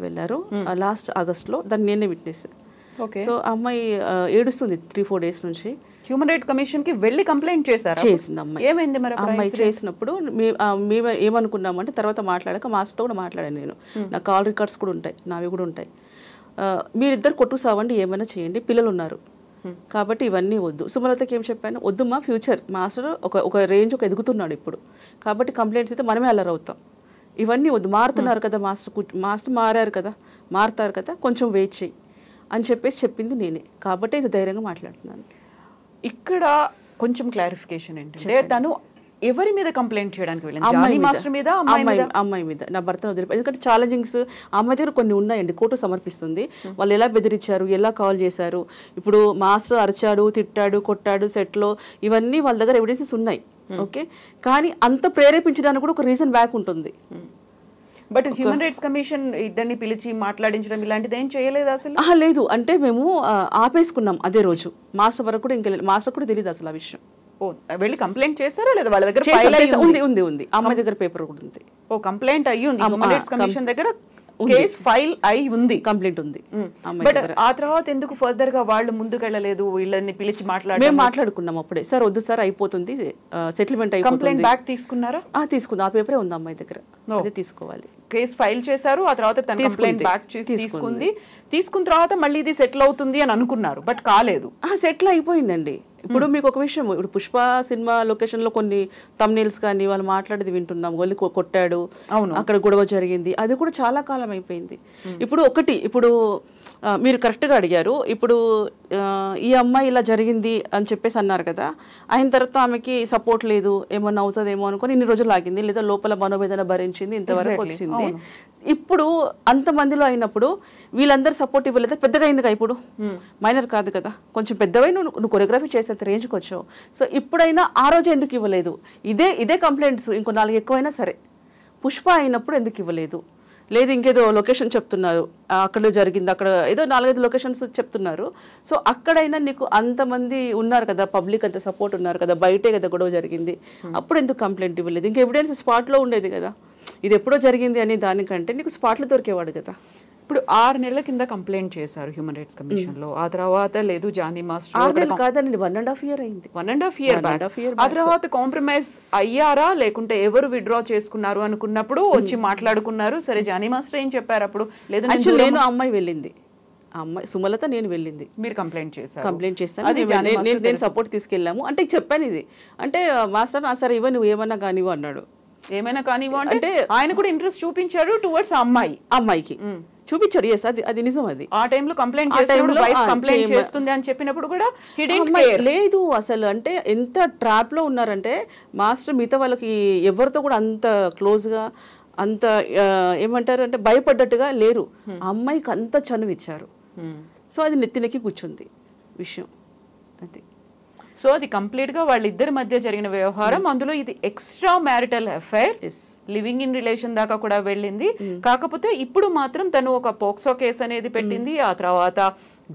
వెళ్ళారు లాస్ట్ ఆగస్ట్ లో, దాన్ని నేనే విట్నెస్. సో అమ్మాయి ఏడుస్తుంది 3-4 days నుంచి. హ్యూమన్ రైట్ కమిషన్ కి వెళ్ళి కంప్లైంట్ చేసింది అమ్మాయి. ఏమైంది మరి అమ్మాయి చేసినప్పుడు మేము ఏమనుకున్నామంటే, తర్వాత మాట్లాడాక మాస్టర్తో కూడా మాట్లాడాను నేను, నా కాల్ రికార్డ్స్ కూడా ఉంటాయి, నావి కూడా ఉంటాయి. మీరిద్దరు కొట్టు సావండి, ఏమైనా చేయండి, పిల్లలు ఉన్నారు కాబట్టి ఇవన్నీ వద్దు. సుమలతకి ఏం చెప్పాను, వద్దు మా ఫ్యూచర్ మాస్టర్ ఒక రేంజ్ ఎదుగుతున్నాడు ఇప్పుడు, కాబట్టి కంప్లైంట్స్ అయితే మనమే అలర్ అవుతాం, ఇవన్నీ వద్దు, మారుతున్నారు కదా మాస్టర్ మారుతారు కదా, కొంచెం వెయిట్ చేయి అని చెప్పింది నేనే, కాబట్టి ఇది ధైర్యంగా మాట్లాడుతున్నాను. ఇక్కడ కొంచెం క్లారిఫికేషన్ ఏంటంటే, తను ఎవరి మీద కంప్లైంట్ చేయడానికి వెళ్ళింది? అమ్మాయి మీద, నా భర్తను వదిలిపోయి. ఎందుకంటే ఛాలెంజింగ్స్ అమ్మాయి దగ్గర కొన్ని ఉన్నాయండి, కోర్టు సమర్పిస్తుంది. వాళ్ళు ఎలా బెదిరించారు, ఎలా కాల్ చేశారు, ఇప్పుడు మాస్టర్ అరిచాడు, తిట్టాడు, కొట్టాడు సెట్లో, ఇవన్నీ వాళ్ళ దగ్గర ఎవిడెన్సెస్ ఉన్నాయి. ఓకే, కానీ అంత ప్రేరేపించడానికి కూడా ఒక రీజన్ బ్యాక్ ఉంటుంది. బట్ హ్యూమన్ రైట్స్ కమిషన్ ఇద్దరిని పిలిచి మాట్లాడించడం ఇలాంటిది ఏం చేయలేదు అసలు? లేదు, అంటే మేము ఆపేసుకున్నాం అదే రోజు. మాస్టర్ వరకు కూడా మాస్టర్ కూడా తెలియదు అసలు ఆ విషయం. వెళ్ళి కంప్లైంట్ చేశారా లేదా? వాళ్ళ దగ్గర ఉంది అమ్మాయి దగ్గర పేపర్ కూడా ఉంది. కంప్లైంట్ అయ్యి ఉంది, హ్యూమన్ రైట్స్ కమిషన్ దగ్గర కేస్ ఫైల్ అయి ఉంది, కంప్లైంట్ ఉంది. బట్ ఆ తర్వాత ఎందుకు ఫర్దర్ గా వాళ్ళు ముందుకెళ్ళలేదు? వీళ్ళని పిలిచి మాట్లాడుకున్నాం అప్పుడే, సార్ వద్దు సార్ అయిపోతుంది, సెటిల్మెంట్ అయిపోతుంది. కంప్లైంట్ బ్యాక్ తీసుకున్నారా? తీసుకుంది, ఆ పేపరే ఉంది అమ్మాయి దగ్గర, అదే తీసుకోవాలి. కేసు ఫైల్ చేశారు, ఆ తర్వాత తన కంప్లైంట్ బ్యాక్ తీసుకున్న తర్వాత మళ్ళీ ఇది సెటిల్ అవుతుంది అని అనుకున్నారు, బట్ కాలేదు. సెటిల్ అయిపోయిందండి. ఇప్పుడు మీకు ఒక విషయం, ఇప్పుడు పుష్ప సినిమా లొకేషన్ లో కొన్ని తమ్నైల్స్ కానీ వాళ్ళు మాట్లాడేది వింటున్నాం, ఒళ్ళు కొట్టాడు, అక్కడ గొడవ జరిగింది, అది కూడా చాలా కాలం అయిపోయింది. ఇప్పుడు మీరు కరెక్ట్గా అడిగారు. ఇప్పుడు ఈ అమ్మాయి ఇలా జరిగింది అని చెప్పేసి అన్నారు కదా, అయిన తర్వాత ఆమెకి సపోర్ట్ లేదు, ఏమన్నా అవుతుందేమో అనుకుని ఇన్ని రోజులు ఆగింది, లేదా లోపల మనోవేదన భరించింది, ఇంతవరకు వచ్చింది. ఇప్పుడు అంతమందిలో అయినప్పుడు వీళ్ళందరూ సపోర్ట్ ఇవ్వలేదు, పెద్దగా అయింది కదా, ఇప్పుడు మైనర్ కాదు కదా, కొంచెం పెద్దవై నువ్వు కొరియోగ్రఫీ చేసేంత రేంజ్కి వచ్చావు. సో ఇప్పుడైనా ఆ రోజు ఎందుకు ఇవ్వలేదు? ఇదే కంప్లైంట్స్ ఇంకో 4 ఎక్కువైనా సరే, పుష్ప అయినప్పుడు ఎందుకు ఇవ్వలేదు? లేదు ఇంకేదో లొకేషన్ చెప్తున్నారు, అక్కడ జరిగింది, అక్కడ ఏదో 4-5 లొకేషన్స్ చెప్తున్నారు. సో అక్కడైనా నీకు అంతమంది ఉన్నారు కదా, పబ్లిక్ అంత సపోర్ట్ ఉన్నారు కదా, బయటే కదా గొడవ జరిగింది, అప్పుడు ఎందుకు కంప్లైంట్ ఇవ్వలేదు? ఇంకా ఎవిడెన్స్ స్పాట్లో ఉండేది కదా, ఇది ఎప్పుడో జరిగింది అని దానికంటే నీకు స్పాట్లో దొరికేవాడు కదా. ఇప్పుడు 6 నెలల కింద కంప్లైంట్ చేశారు హ్యూమన్ రైట్స్ కమిషన్ లో, ఆ తర్వాత లేదు జానీ మాస్టర్ 6 నెలలు కాదండి, 1.5 year అయింది. 1.5 year ఆ తర్వాత కాంప్రమైజ్ అయ్యారా లేకుంటే ఎవరు విత్డ్రా చేసుకున్నారు అనుకున్నప్పుడు వచ్చి మాట్లాడుకున్నారు. సరే జానీ మాస్టర్ ఏం చెప్పారు అప్పుడు? లేదు నేను అమ్మాయి వెళ్ళింది, అమ్మాయి సుమలత నేను వెళ్ళింది, మీరు కంప్లైంట్ చేస్తాను, నేను సపోర్ట్ తీసుకెళ్ళాము అంటే చెప్పాను. ఇది అంటే మాస్టర్ సరే ఇవ్వ నువ్వు ఏమన్నా కానివ్వు అన్నాడు. ఏమైనా కానివ్వు అంటే ఆయన కూడా ఇంట్రెస్ట్ చూపించారు టువర్డ్స్ అమ్మాయికి చూపించాడు. ఎస్, అది నిజం. అది ఆ టైంలో కంప్లైంట్ చేస్తుంది అని చెప్పినప్పుడు కూడా లేదు అసలు. అంటే ఎంత ట్రాప్ లో ఉన్నారంటే మాస్టర్ మిగతా వాళ్ళకి ఎవరితో కూడా అంత క్లోజ్ గా, అంత ఏమంటారు అంటే భయపడ్డట్టుగా లేరు. అమ్మాయికి అంత చనువు ఇచ్చారు. సో అది నెత్తినెక్కి కూర్చుంది విషయం అది. సో అది కంప్లీట్ గా వాళ్ళిద్దరి మధ్య జరిగిన వ్యవహారం, అందులో ఇది extra marital affair, living in relation దాకా కూడా వెళ్ళింది. కాకపోతే ఇప్పుడు మాత్రం తను ఒక పోక్సో కేసు అనేది పెట్టింది, ఆ తర్వాత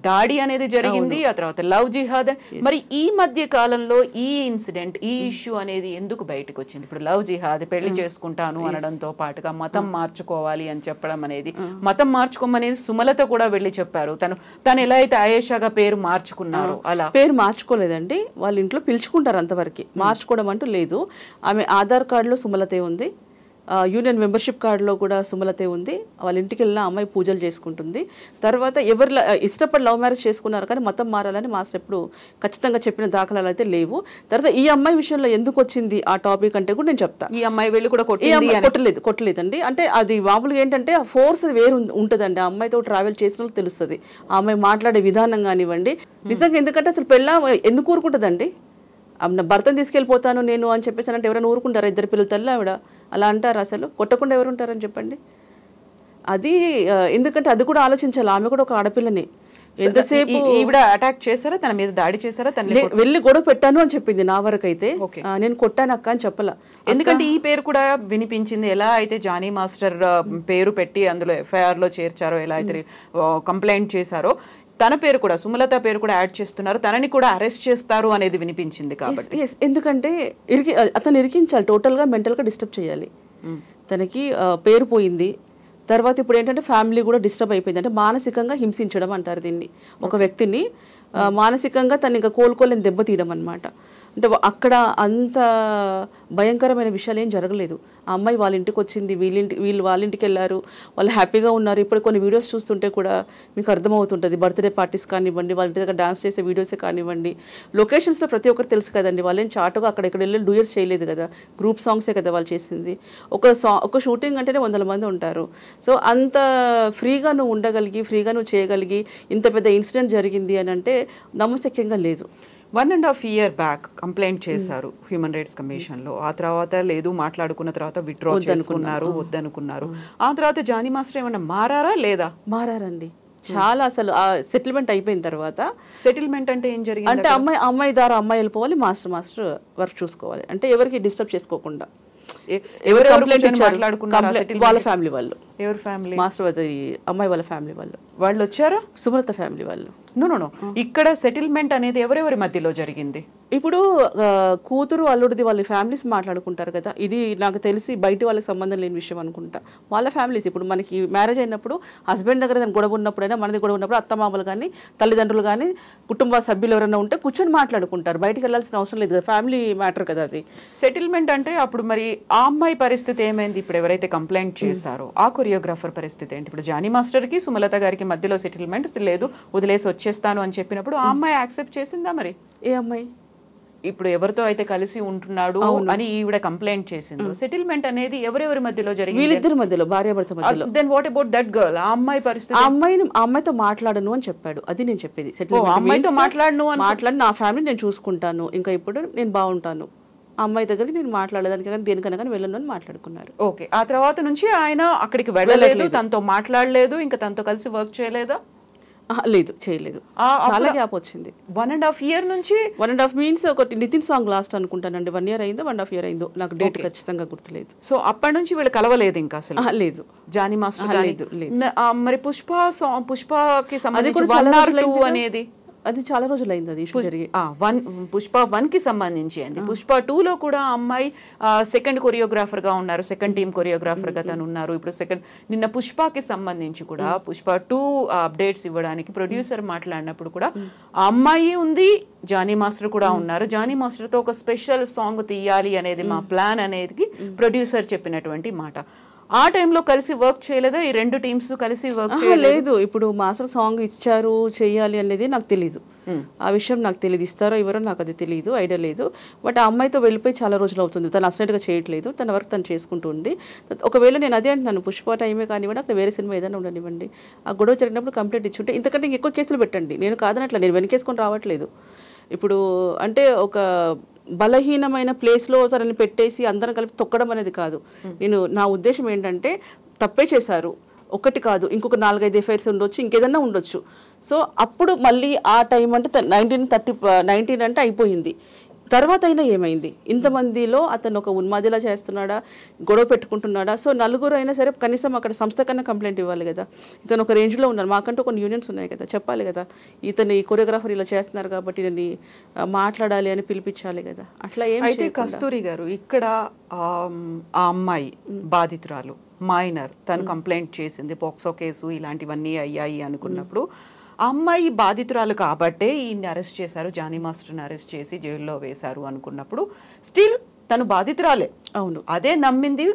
దాడి అనేది జరిగింది, ఆ తర్వాత లవ్ జిహాద్. మరి ఈ మధ్య కాలంలో ఈ ఇన్సిడెంట్, ఈ ఇష్యూ అనేది ఎందుకు బయటకు వచ్చింది? ఇప్పుడు లవ్ జిహాద్, పెళ్లి చేసుకుంటాను అనడంతో పాటుగా మతం మార్చుకోవాలి అని చెప్పడం అనేది, మతం మార్చుకోమనేది సుమలత కూడా వెళ్ళి చెప్పారు. తను ఎలా అయితే ఆయేషాగా పేరు మార్చుకున్నారు అలా పేరు మార్చుకోలేదండి, వాళ్ళ ఇంట్లో పిలుచుకుంటారు అంతవరకు, మార్చుకోవడం అంటూ లేదు. ఆమె ఆధార్ కార్డులో సుమలతే ఉంది, యూనియన్ మెంబర్షిప్ కార్డులో కూడా సుమలతే ఉంది. వాళ్ళ ఇంటికి వెళ్ళిన అమ్మాయి పూజలు చేసుకుంటుంది. తర్వాత ఎవరు ఇష్టపడి లవ్ మ్యారేజ్ చేసుకున్నారు కానీ మతం మారాలని మాస్టర్ ఎప్పుడు ఖచ్చితంగా చెప్పిన దాఖలాలు అయితే లేవు. తర్వాత ఈ అమ్మాయి విషయంలో ఎందుకు వచ్చింది ఆ టాపిక్ అంటే కూడా నేను చెప్తాను. ఈ అమ్మాయి వెళ్ళి కూడా కొట్టలేదండి. అంటే అది మామూలుగా ఏంటంటే ఆ ఫోర్స్ వేరు ఉంటుందండి. ఆ అమ్మాయితో ట్రావెల్ చేసిన వాళ్ళకి తెలుస్తుంది, ఆ అమ్మాయి మాట్లాడే విధానం కానివ్వండి. నిజంగా ఎందుకంటే అసలు పెళ్ళ ఎందుకు ఊరుకుంటుందండి? భర్తను తీసుకెళ్ళిపోతాను నేను అని చెప్పేసి అంటే ఎవరైనా ఊరుకుంటారా? ఇద్దరు పిల్లల తల్లి ఆవిడ అలా అంటారు? అసలు కొట్టకుండా ఎవరు ఉంటారని చెప్పండి. అది ఎందుకంటే అది కూడా ఆలోచించాలి, ఆమె కూడా ఒక ఆడపిల్లని. ఎంతసేపు ఈవిడ అటాక్ చేశారా, తన మీద దాడి చేశారా? వెళ్ళి గొడవ పెట్టాను అని చెప్పింది. నా వరకు అయితే నేను కొట్టాను అక్క అని చెప్పలా. ఎందుకంటే ఈ పేరు కూడా వినిపించింది. ఎలా అయితే జానీ మాస్టర్ పేరు పెట్టి అందులో ఎఫ్ఐఆర్ లో చేర్చారో, ఎలా అయితే కంప్లైంట్ చేశారో, తన పేరు కూడా, సుమలత పేరు కూడా యాడ్ చేస్తున్నారు, తనని కూడా అరెస్ట్ చేస్తారు అనేది వినిపించింది. కాబట్టి ఎందుకంటే అతను ఇరికించాలి, టోటల్గా మెంటల్గా డిస్టర్బ్ చేయాలి. తనకి పేరు పోయింది, తర్వాత ఇప్పుడు ఏంటంటే ఫ్యామిలీ కూడా డిస్టర్బ్ అయిపోయింది. అంటే మానసికంగా హింసించడం అంటారు దీన్ని. ఒక వ్యక్తిని మానసికంగా తను ఇంకా కోలుకోలేని దెబ్బతీయడం అనమాట. అంటే అక్కడ అంత భయంకరమైన విషయాలు ఏం జరగలేదు. ఆ అమ్మాయి వాళ్ళ ఇంటికి వచ్చింది, వీళ్ళు వాళ్ళ ఇంటికి వెళ్ళారు, వాళ్ళు హ్యాపీగా ఉన్నారు. ఇప్పుడు కొన్ని వీడియోస్ చూస్తుంటే కూడా మీకు అర్థమవుతుంటుంది. బర్త్డే పార్టీస్ కానివ్వండి, వాళ్ళ ఇంటి దగ్గర డాన్స్ చేసే వీడియోసే కానివ్వండి, లొకేషన్స్లో ప్రతి ఒక్కరు తెలుసు కదండి. వాళ్ళేం చాటుగా అక్కడెక్కడ వెళ్ళి డూయర్స్ చేయలేదు కదా, గ్రూప్ సాంగ్సే కదా వాళ్ళు చేసింది. ఒక షూటింగ్ అంటేనే 100 మంది ఉంటారు. సో అంత ఫ్రీగా నువ్వు ఉండగలిగి, ఫ్రీగా నువ్వు చేయగలిగి ఇంత పెద్ద ఇన్సిడెంట్ జరిగింది అని అంటే నమ్మశక్యంగా లేదు. 1.5 year బ్యాక్ కంప్లైంట్ చేశారు హ్యూమన్ రైట్స్ కమిషన్ లో. ఆ తర్వాత లేదు, మాట్లాడుకున్న తర్వాత విత్డ్రా చేసుకున్నారు, వద్దనుకున్నారు. ఆ తర్వాత జానీ మాస్టర్ ఏమన్నా మారారా లేదా? మారారండి చాలా. అసలు ఆ సెటిల్మెంట్ అయిపోయిన తర్వాత, సెటిల్మెంట్ అంటే ఏం జరిగింది అంటే అమ్మాయి ద్వారా అమ్మాయి వెళ్ళిపోవాలి, మాస్టర్ వర్క్ చూసుకోవాలి. అంటే ఎవరికి డిస్టర్బ్ చేసుకోకుండా. ఎవరు వాళ్ళ ఫ్యామిలీ వాళ్ళు. ఎవరు ఫ్యామిలీ? మాస్టర్ అమ్మాయి వాళ్ళ ఫ్యామిలీ వాళ్ళు వచ్చారా? సుమలత ఫ్యామిలీ వాళ్ళు. నో ఇక్కడ సెటిల్మెంట్ అనేది ఎవరెవరి మధ్యలో జరిగింది? ఇప్పుడు కూతురు అల్లుడిది వాళ్ళ ఫ్యామిలీస్ మాట్లాడుకుంటారు కదా. ఇది నాకు తెలిసి బయట వాళ్ళకి సంబంధం లేని విషయం అనుకుంటా. వాళ్ళ ఫ్యామిలీస్ ఇప్పుడు మనకి మ్యారేజ్ అయినప్పుడు హస్బెండ్ దగ్గర గొడవ ఉన్నప్పుడైనా, మనది గొడవ ఉన్నప్పుడు అత్తమామలు కానీ, తల్లిదండ్రులు కానీ, కుటుంబ సభ్యులు ఎవరైనా ఉంటే కూర్చొని మాట్లాడుకుంటారు. బయటకు వెళ్ళాల్సిన అవసరం లేదు కదా, ఫ్యామిలీ మ్యాటర్ కదా అది. సెటిల్మెంట్ అంటే అప్పుడు మరి ఆ అమ్మాయి పరిస్థితి ఏమైంది? ఇప్పుడు ఎవరైతే కంప్లైంట్ చేశారో ఆ కొరియోగ్రాఫర్ పరిస్థితి ఏంటి? ఇప్పుడు జానీ మాస్టర్కి సుమలత గారికి మధ్యలో సెటిల్మెంట్ లేదు, వదిలేసి వచ్చేస్తాను అని చెప్పినప్పుడు ఆ అమ్మాయి యాక్సెప్ట్ చేసిందా? మరి ఏ అమ్మాయి ఇప్పుడు ఎవరితో అయితే కలిసి ఉంటున్నాడు అని ఈవిడ కంప్లైంట్ చేసింది, సెటిల్మెంట్ అనేది ఎవరెవరి మధ్యలో జరిగింది? వీళ్ళిద్దరి మధ్యలో, భార్యాభర్త మధ్యలో. Then what about that girl? ఆ అమ్మాయి పరిస్థితి? ఆ అమ్మాయితో మాట్లాడను అని చెప్పాడు. అది నేను చెప్పేది. అమ్మాయితో మాట్లాడను, నా ఫ్యామిలీ నేను చూసుకుంటాను, ఇంకా ఇప్పుడు నేను బాగుంటాను, ఆ అమ్మాయి దగ్గరికి నేను మాట్లాడేదానికి కానీ దేనికన్నా కానీ వెళ్ళను అని మాట్లాడుకున్నారు. ఓకే. ఆ తర్వాత నుంచి ఆయన అక్కడికి వెళ్ళలేదు, తనతో మాట్లాడలేదు, ఇంకా తనతో కలిసి వర్క్ చేయలేదా? లేదు, చేయలేదు. చాలా గ్యాప్ వచ్చింది. 1.5 year నుంచి. 1.5 మీన్స్ ఒకటి నితిన్ సాంగ్ లాస్ట్ అనుకుంటానండి. 1 year అయిందో 1.5 year అయిందో, నాకు డేట్ ఖచ్చితంగా గుర్తులేదు. సో అప్పటి నుంచి వీళ్ళు కలవలేదు ఇంకా అసలు? లేదు. జానీ మాస్టర్ లేదు. మరి పుష్పకి సంబంధించి అనేది అది చాలా రోజులు అయింది అది జరిగి. పుష్ప 1 కి సంబంధించి అండి. పుష్ప 2 లో కూడా అమ్మాయి సెకండ్ కొరియోగ్రాఫర్ గా ఉన్నారు, సెకండ్ టీమ్ కొరియోగ్రాఫర్ గా తను ఉన్నారు. ఇప్పుడు నిన్న పుష్పకి సంబంధించి కూడా పుష్ప 2 అప్డేట్స్ ఇవ్వడానికి ప్రొడ్యూసర్ మాట్లాడినప్పుడు కూడా ఆ అమ్మాయి ఉంది, జానీ మాస్టర్ కూడా ఉన్నారు. జానీ మాస్టర్ తో ఒక స్పెషల్ సాంగ్ తీయాలి అనేది మా ప్లాన్ అనేది ప్రొడ్యూసర్ చెప్పినటువంటి మాట. ఆ టైంలో కలిసి వర్క్ చేయలేదా? ఈ రెండు టీమ్స్ కలిసి వర్క్ చేయలేదు. ఇప్పుడు మాస్టర్ సాంగ్ ఇచ్చారు చేయాలి అనేది నాకు తెలీదు, ఆ విషయం నాకు తెలియదు. ఇస్తారో ఎవరో నాకు అది తెలియదు, ఐడియా లేదు. బట్ ఆ అమ్మాయితో వెళ్ళిపోయి చాలా రోజులు అవుతుంది, తను అసలుగా చేయట్లేదు, తన వర్క్ తను చేసుకుంటుంది. ఒకవేళ నేను అదే అంటున్నాను, పుష్ప టైమే కానివ్వండి, అక్కడ వేరే సినిమా ఏదైనా ఉండనివ్వండి, ఆ గొడవ జరిగినప్పుడు కంప్లైంట్ ఇచ్చుంటే ఇంతకంటే ఎక్కువ కేసులు పెట్టండి. నేను కాదనట్లా, నేను వెనకేసుకొని రావట్లేదు. ఇప్పుడు అంటే ఒక బలహీనమైన ప్లేస్లో తనని పెట్టేసి అందరం కలిపి తొక్కడం అనేది కాదు. నా ఉద్దేశం ఏంటంటే తప్పే చేశారు, ఒకటి కాదు, ఇంకొక 4-5 ఎఫ్ఐఆర్స్ ఉండొచ్చు, ఇంకేదన్నా ఉండొచ్చు. సో అప్పుడు మళ్ళీ ఆ టైం అంటే 19 అంటే అయిపోయింది. తర్వాత అయినా ఏమైంది? ఇంతమందిలో అతను ఒక ఉన్మాదిలా చేస్తున్నాడా, గొడవ పెట్టుకుంటున్నాడా? సో నలుగురు అయినా సరే కనీసం అక్కడ సంస్థ కన్నా కంప్లైంట్ ఇవ్వాలి కదా. ఇతను ఒక రేంజ్లో ఉన్నారు, మాకంటూ కొన్ని యూనియన్స్ ఉన్నాయి కదా, చెప్పాలి కదా, ఇతను ఈ కొరియోగ్రాఫర్ ఇలా చేస్తున్నారు కాబట్టి నేను మాట్లాడాలి అని పిలిపించాలి కదా. అట్లా ఏం అయితే కస్తూరి గారు, ఇక్కడ ఆ అమ్మాయి బాధితురాలు మైనర్, తను కంప్లైంట్ చేసింది, పోక్సో కేసు ఇలాంటివన్నీ అయ్యాయి అనుకున్నప్పుడు ఆ అమ్మాయి బాధితురాలు కాబట్టే ఈయన్ని అరెస్ట్ చేశారు, జానీ మాస్టర్ని అరెస్ట్ చేసి జైల్లో వేశారు అనుకున్నప్పుడు స్టిల్ తను బాధితురాలే. అవును, అదే నమ్మింది,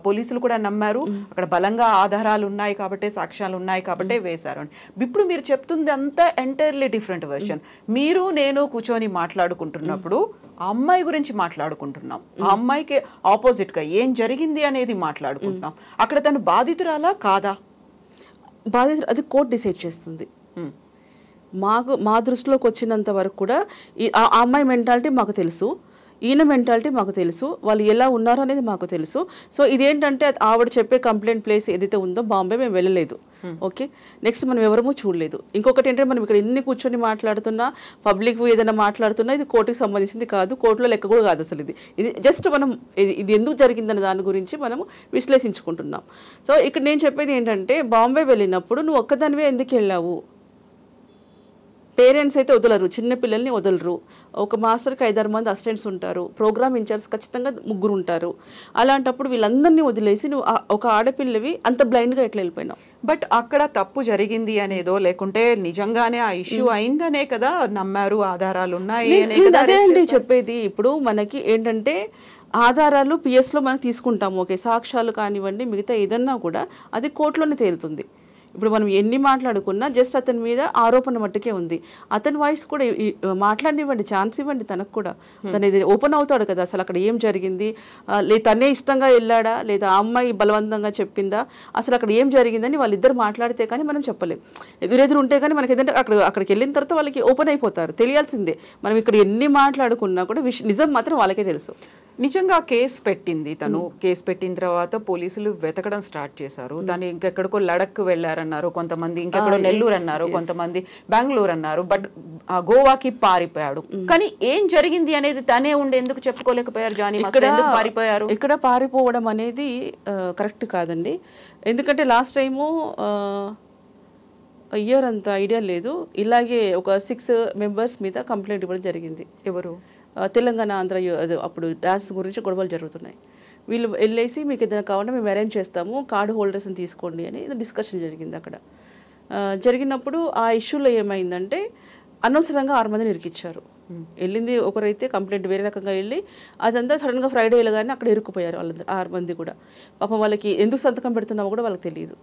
పోలీసులు కూడా నమ్మారు, అక్కడ బలంగా ఆధారాలు ఉన్నాయి కాబట్టి, సాక్ష్యాలు ఉన్నాయి కాబట్టి వేశారు అని. ఇప్పుడు మీరు చెప్తుంది అంతా ఎంటైర్లీ డిఫరెంట్ వెర్షన్. మీరు నేను కూర్చొని మాట్లాడుకుంటున్నప్పుడు ఆ అమ్మాయి గురించి మాట్లాడుకుంటున్నాం, ఆ అమ్మాయికి ఆపోజిట్ గా ఏం జరిగింది అనేది మాట్లాడుకుంటున్నాం. అక్కడ తను బాధితురాలా కాదా? బాధితులు అది కోర్టు డిసైడ్ చేస్తుంది. మా దృష్టిలోకి వచ్చినంత వరకు కూడా ఆ అమ్మాయి మెంటాలిటీ మాకు తెలుసు, ఈయన మెంటాలిటీ మాకు తెలుసు, వాళ్ళు ఎలా ఉన్నారు అనేది మాకు తెలుసు. సో ఇదేంటంటే ఆవిడ చెప్పే కంప్లైంట్ ప్లేస్ ఏదైతే ఉందో బాంబే మేము వెళ్ళలేదు. ఓకే, నెక్స్ట్ మనం ఎవరమూ చూడలేదు. ఇంకొకటి ఏంటంటే మనం ఇక్కడ ఎన్ని కూర్చొని మాట్లాడుతున్నా, పబ్లిక్ ఏదైనా మాట్లాడుతున్నా ఇది కోర్టుకి సంబంధించింది కాదు, కోర్టులో లెక్క కూడా కాదు అసలు. ఇది జస్ట్ మనం ఇది ఎందుకు జరిగిందన్న దాని గురించి మనము విశ్లేషించుకుంటున్నాం. సో ఇక్కడ నేను చెప్పేది ఏంటంటే, బాంబే వెళ్ళినప్పుడు నువ్వు ఒక్కదానివే ఎందుకు వెళ్ళావు? పేరెంట్స్ అయితే వదలరు, చిన్నపిల్లల్ని వదలరు. ఒక మాస్టర్కి 5-6 మంది అసిస్టెంట్స్ ఉంటారు, ప్రోగ్రామ్ ఇన్ఛార్జ్ ఖచ్చితంగా 3 ఉంటారు. అలాంటప్పుడు వీళ్ళందరినీ వదిలేసి నువ్వు ఒక ఆడపిల్లవి అంత బ్లైండ్గా ఎట్లా వెళ్ళిపోయినావు? బట్ అక్కడ తప్పు జరిగింది అనేదో, లేకుంటే నిజంగానే ఆ ఇష్యూ అయిందనే కదా నమ్మారు, ఆధారాలు ఉన్నాయి అనే కదా. అదే అండి చెప్పేది. ఇప్పుడు మనకి ఏంటంటే ఆధారాలు పిఎస్లో మనం తీసుకుంటాము, ఓకే, సాక్ష్యాలు కానివ్వండి, మిగతా ఏదన్నా కూడా అది కోర్టులోనే తేలుతుంది. ఇప్పుడు మనం ఎన్ని మాట్లాడుకున్నా జస్ట్ అతని మీద ఆరోపణ మట్టుకే ఉంది. అతని వాయిస్ కూడా మాట్లాడినివ్వండి, ఛాన్స్ ఇవ్వండి తనకు కూడా. తను ఇది ఓపెన్ అవుతాడు కదా, అసలు అక్కడ ఏం జరిగింది, లేదా తనే ఇష్టంగా వెళ్ళాడా, లేదా ఆ అమ్మాయి బలవంతంగా చెప్పిందా, అసలు అక్కడ ఏం జరిగిందని వాళ్ళిద్దరు మాట్లాడితే కానీ మనం చెప్పలేం. ఎదురెదురు ఉంటే కానీ మనకి ఏదంటే అక్కడికి వెళ్ళిన తర్వాత వాళ్ళకి ఓపెన్ అయిపోతారు, తెలియాల్సిందే. మనం ఇక్కడ ఎన్ని మాట్లాడుకున్నా కూడా నిజం మాత్రం వాళ్ళకే తెలుసు. నిజంగా కేసు పెట్టింది తను. కేసు పెట్టిన తర్వాత పోలీసులు వెతకడం స్టార్ట్ చేశారు. తను ఇంకెక్కడికో లడక్ వెళ్ళారన్నారు కొంతమంది, ఇంకెక్కడో నెల్లూరు అన్నారు కొంతమంది, బెంగళూరు అన్నారు. బట్ గోవాకి పారిపోయాడు. కానీ ఏం జరిగింది అనేది తనే ఉండి ఎందుకు చెప్పుకోలేకపోయారు? జానీ మాస్టర్ ఎందుకు పారిపోయారు? ఇక్కడ పారిపోవడం అనేది కరెక్ట్ కాదండి. ఎందుకంటే లాస్ట్ టైము ఇయర్ అంత ఐడియా లేదు, ఇలాగే ఒక 6 మెంబర్స్ మీద కంప్లైంట్ ఇవ్వడం జరిగింది. ఎవరు? తెలంగాణ, ఆంధ్ర అప్పుడు డాన్స్ గురించి గొడవలు జరుగుతున్నాయి. వీళ్ళు వెళ్ళేసి మీకు ఏదైనా కావాలంటే మేము అరేంజ్ చేస్తాము, కార్డు హోల్డర్స్ని తీసుకోండి అని డిస్కషన్ జరిగింది అక్కడ. జరిగినప్పుడు ఆ ఇష్యూలో ఏమైందంటే అనవసరంగా 6 మందిని ఇరికిచ్చారు. వెళ్ళింది ఒకరైతే కంప్లైంట్ వేరే రకంగా వెళ్ళి అదంతా సడన్గా ఫ్రైడే వెళ్ళగానే అక్కడ ఇరుక్కుపోయారు వాళ్ళందరూ 6 మంది కూడా. పాపం వాళ్ళకి ఎందుకు సంతకం పెడుతున్నామో కూడా వాళ్ళకి తెలియదు.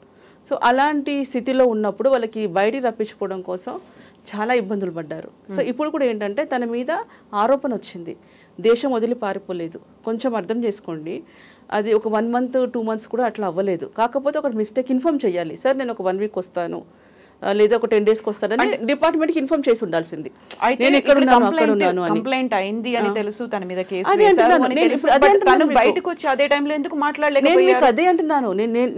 సో అలాంటి స్థితిలో ఉన్నప్పుడు వాళ్ళకి బయటికి రప్పించుకోవడం కోసం చాలా ఇబ్బందులు పడ్డారు. సో ఇప్పుడు కూడా ఏంటంటే తన మీద ఆరోపణ వచ్చింది, దేశం వదిలి పారిపోలేదు. కొంచెం అర్థం చేసుకోండి, అది ఒక 1 మంత్ 2 మంత్స్ కూడా అట్లా అవ్వలేదు. కాకపోతే ఒక మిస్టేక్ ఇన్ఫార్మ్ చేయాలి, సార్ నేను ఒక 1 వీక్ వస్తాను లేదా ఒక 10 డేస్కి వస్తానని డిపార్ట్మెంట్కి ఇన్ఫార్మ్ చేసి ఉండాల్సింది. నేను ఎక్కడ ఉన్నాను అక్కడ ఉన్నాను అని. కంప్లైంట్ అయింది అని తెలుసు, తన మీద కేసు వేశారు అని తెలుసు. తను బయటకు వచ్చి అదే టైంలో ఎందుకు మాట్లాడలేకపోయారు? నేను మీకు అదే అంటున్నాను,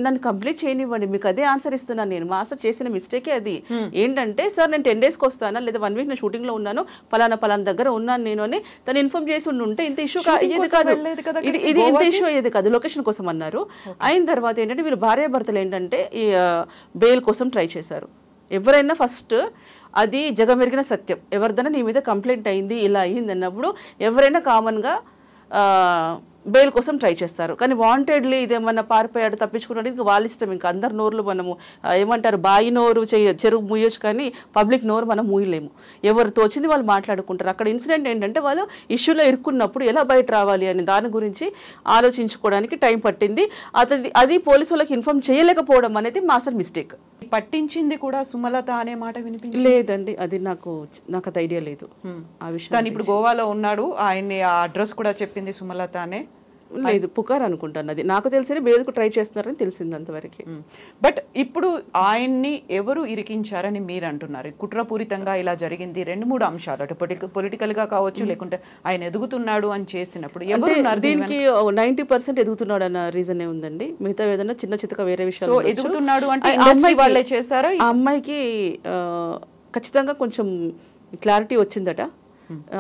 నన్ను కంప్లీట్ చేయనివ్వండి, మీకు అదే ఆన్సర్ ఇస్తున్నాను. నేను మాస్టర్ చేసిన మిస్టేకే అది. ఏంటంటే సార్ నేను 10 డేస్కి వస్తానా లేదా 1 వీక్ నేను షూటింగ్లో ఉన్నాను, పలానా దగ్గర ఉన్నాను నేను అని తను ఇన్ఫార్మ్ చేసి ఉంటే ఇంత ఇష్యూ అయ్యేది కాదు. ఇది ఇంత ఇష్యూ అయ్యేది కాదు. లొకేషన్ కోసం అన్నారు. అయిన తర్వాత ఏంటంటే వీళ్ళు భార్యాభర్తలు ఏంటంటే ఈ బెయిల్ కోసం ట్రై చేశారు. ఎవరైనా ఫస్ట్ అది జగమెరిగిన సత్యం, ఎవరిదైనా నీ మీద కంప్లైంట్ అయింది ఇలా అయింది అన్నప్పుడు ఎవరైనా కామన్గా బెయిల్ కోసం ట్రై చేస్తారు. కానీ వాంటెడ్లీ ఇదేమన్నా పారిపోయాడు తప్పించుకున్నాడు ఇంకా వాళ్ళ ఇష్టం. ఇంకా అందరు నోర్లు మనము ఏమంటారు, బాయి నోరు చెరువు మూయొచ్చు కానీ పబ్లిక్ నోరు మనం మూయలేము. ఎవరు తోచింది వాళ్ళు మాట్లాడుకుంటారు. అక్కడ ఇన్సిడెంట్ ఏంటంటే వాళ్ళు ఇష్యూలో ఇరుక్కున్నప్పుడు ఎలా బయట రావాలి అని దాని గురించి ఆలోచించుకోవడానికి టైం పట్టింది. అది పోలీసు వాళ్ళకి ఇన్ఫార్మ్ చేయలేకపోవడం అనేది మాస్టర్ మిస్టేక్. పట్టించింది కూడా సుమలత అనే మాట వినిపించింది. లేదండి, అది నాకు అది ఐడియా లేదు ఆ విషయం. తను ఇప్పుడు గోవాలో ఉన్నాడు, ఆయన్ని ఆ అడ్రస్ కూడా చెప్పింది సుమలత అనే. లేదు పుకార్ అనుకుంటాను, అది నాకు తెలిసి బెయిల్కు ట్రై చేస్తున్నారని తెలిసింది అంతవరకు. బట్ ఇప్పుడు ఆయన్ని ఎవరు ఇరికించారని మీరు అంటున్నారు? కుట్రపూరితంగా ఇలా జరిగింది 2-3 అంశాలు, అటు పొలిటికల్ గా కావచ్చు, లేకుంటే ఆయన ఎదుగుతున్నాడు అని చేసినప్పుడు ఎవరు దీనికి 90% ఎదుగుతున్నాడు అన్న రీజన్ ఉందండి. మిగతా ఏదైనా చిన్న చితక వేరే విషయాలు ఎదుగుతున్నాడు అంటే ఇండస్ట్రీ వాళ్ళే చేశారా? ఆ అమ్మాయికి ఖచ్చితంగా కొంచెం క్లారిటీ వచ్చిందట.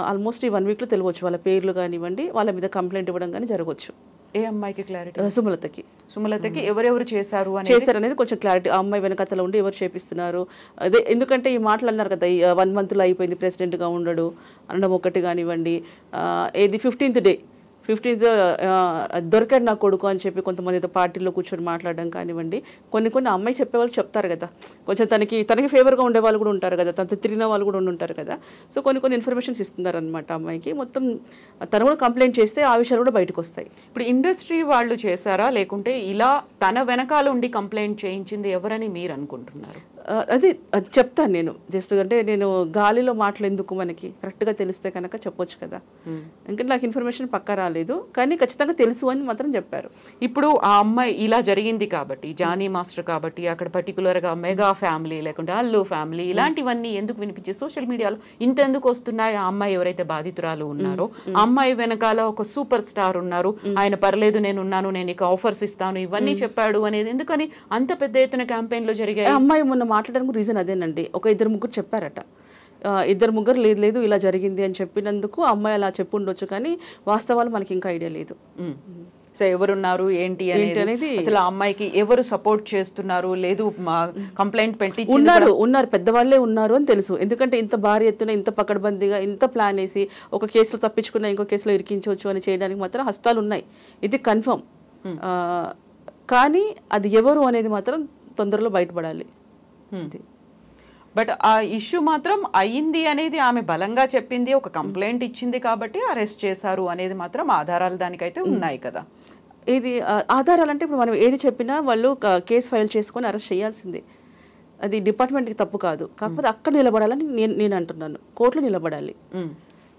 ఆల్మోస్ట్ ఈ 1 వీక్లో తెలియవచ్చు వాళ్ళ పేర్లు కానివ్వండి, వాళ్ళ మీద కంప్లైంట్ ఇవ్వడం కానీ జరగవచ్చు. ఏ అమ్మాయికి క్లారిటీ? సుమలతకి ఎవరెవరు చేశారనేది కొంచెం క్లారిటీ. ఆ అమ్మాయి వెనకతలో ఉండి ఎవరు చేపిస్తున్నారు అదే, ఎందుకంటే ఈ మాటలు అన్నారు కదా, 1 మంత్లో అయిపోయింది ప్రెసిడెంట్గా ఉండడు అనడం ఒకటి కానివ్వండి, ఏది 15th డే దొరికాడు నా కొడుకు అని చెప్పి కొంతమందితో పార్టీలో కూర్చొని మాట్లాడడం కానివ్వండి, కొన్ని అమ్మాయి చెప్పేవాళ్ళు చెప్తారు కదా, కొంచెం తనకి ఫేవర్గా ఉండే వాళ్ళు కూడా ఉంటారు కదా, తనతో తిరిగిన వాళ్ళు కూడా ఉంటారు కదా. సో కొన్ని ఇన్ఫర్మేషన్స్ ఇస్తున్నారు అనమాట అమ్మాయికి. మొత్తం తను కూడా కంప్లైంట్ చేస్తే ఆ విషయాలు కూడా బయటకు వస్తాయి. ఇప్పుడు ఇండస్ట్రీ వాళ్ళు చేశారా, లేకుంటే ఇలా తన వెనకాల ఉండి కంప్లైంట్ చేయించింది ఎవరని మీరు అనుకుంటున్నారు? అది చెప్తాను నేను, జస్ట్ అంటే నేను గాలిలో మాటలు ఎందుకు, మనకి కరెక్ట్గా తెలిస్తే కనుక చెప్పొచ్చు కదా. ఇంకా నాకు ఇన్ఫర్మేషన్ పక్కా రాలేదు, కానీ ఖచ్చితంగా తెలుసు అని మాత్రం చెప్పారు. ఇప్పుడు ఆ అమ్మాయి ఇలా జరిగింది కాబట్టి, జానీ మాస్టర్ కాబట్టి, అక్కడ పర్టికులర్గా మెగా ఫ్యామిలీ లేకుంటే అల్లు ఫ్యామిలీ ఇలాంటివన్నీ ఎందుకు వినిపించే సోషల్ మీడియాలో ఇంతెందుకు వస్తున్నాయి? ఆ అమ్మాయి ఎవరైతే బాధితురాలు ఉన్నారో ఆ అమ్మాయి వెనకాల ఒక సూపర్ స్టార్ ఉన్నారు, ఆయన పర్లేదు నేనున్నాను, నేను ఇక ఆఫర్స్ ఇస్తాను, ఇవన్నీ చెప్పాడు అనేది ఎందుకని అంత పెద్ద ఎత్తున క్యాంపెయిన్ లో జరిగాయి? అమ్మాయి మొన్న మాట్లాడడానికి రీజన్ అదేనండి, ఒక 2-3 చెప్పారట. 2-3 లేదు ఇలా జరిగింది అని చెప్పినందుకు అమ్మాయి అలా చెప్పు ఉండొచ్చు, కానీ వాస్తవాలు మనకి ఇంకా ఐడియా లేదు. సో ఎవరున్నారు ఏంటి అనేది, అసలు ఆ అమ్మాయికి ఎవరు సపోర్ట్ చేస్తున్నారు, లేదు కంప్లైంట్ పెట్టి ఉన్నారు పెద్దవాళ్లే ఉన్నారు అని తెలుసు. ఎందుకంటే ఇంత భారీ ఎత్తున, ఇంత పకడ్బందీగా, ఇంత ప్లాన్ వేసి ఒక కేసులో తప్పించుకున్న ఇంకో కేసులో ఇరికించవచ్చు అని చేయడానికి మాత్రం హస్తాలు ఉన్నాయి, ఇది కన్ఫర్మ్. కానీ అది ఎవరు అనేది మాత్రం తొందరలో బయటపడాలి. బట్ ఆ ఇష్యూ మాత్రం అయ్యింది అనేది ఆమె బలంగా చెప్పింది, ఒక కంప్లైంట్ ఇచ్చింది కాబట్టి అరెస్ట్ చేశారు అనేది మాత్రం ఆధారాలు దానికైతే ఉన్నాయి కదా. ఇది ఆధారాలు అంటే ఇప్పుడు మనం ఏది చెప్పినా వాళ్ళు కేసు ఫైల్ చేసుకొని అరెస్ట్ చేయాల్సిందే, అది డిపార్ట్మెంట్కి తప్పు కాదు. కాకపోతే అక్కడ నిలబడాలని నేను అంటున్నాను, కోర్టులో నిలబడాలి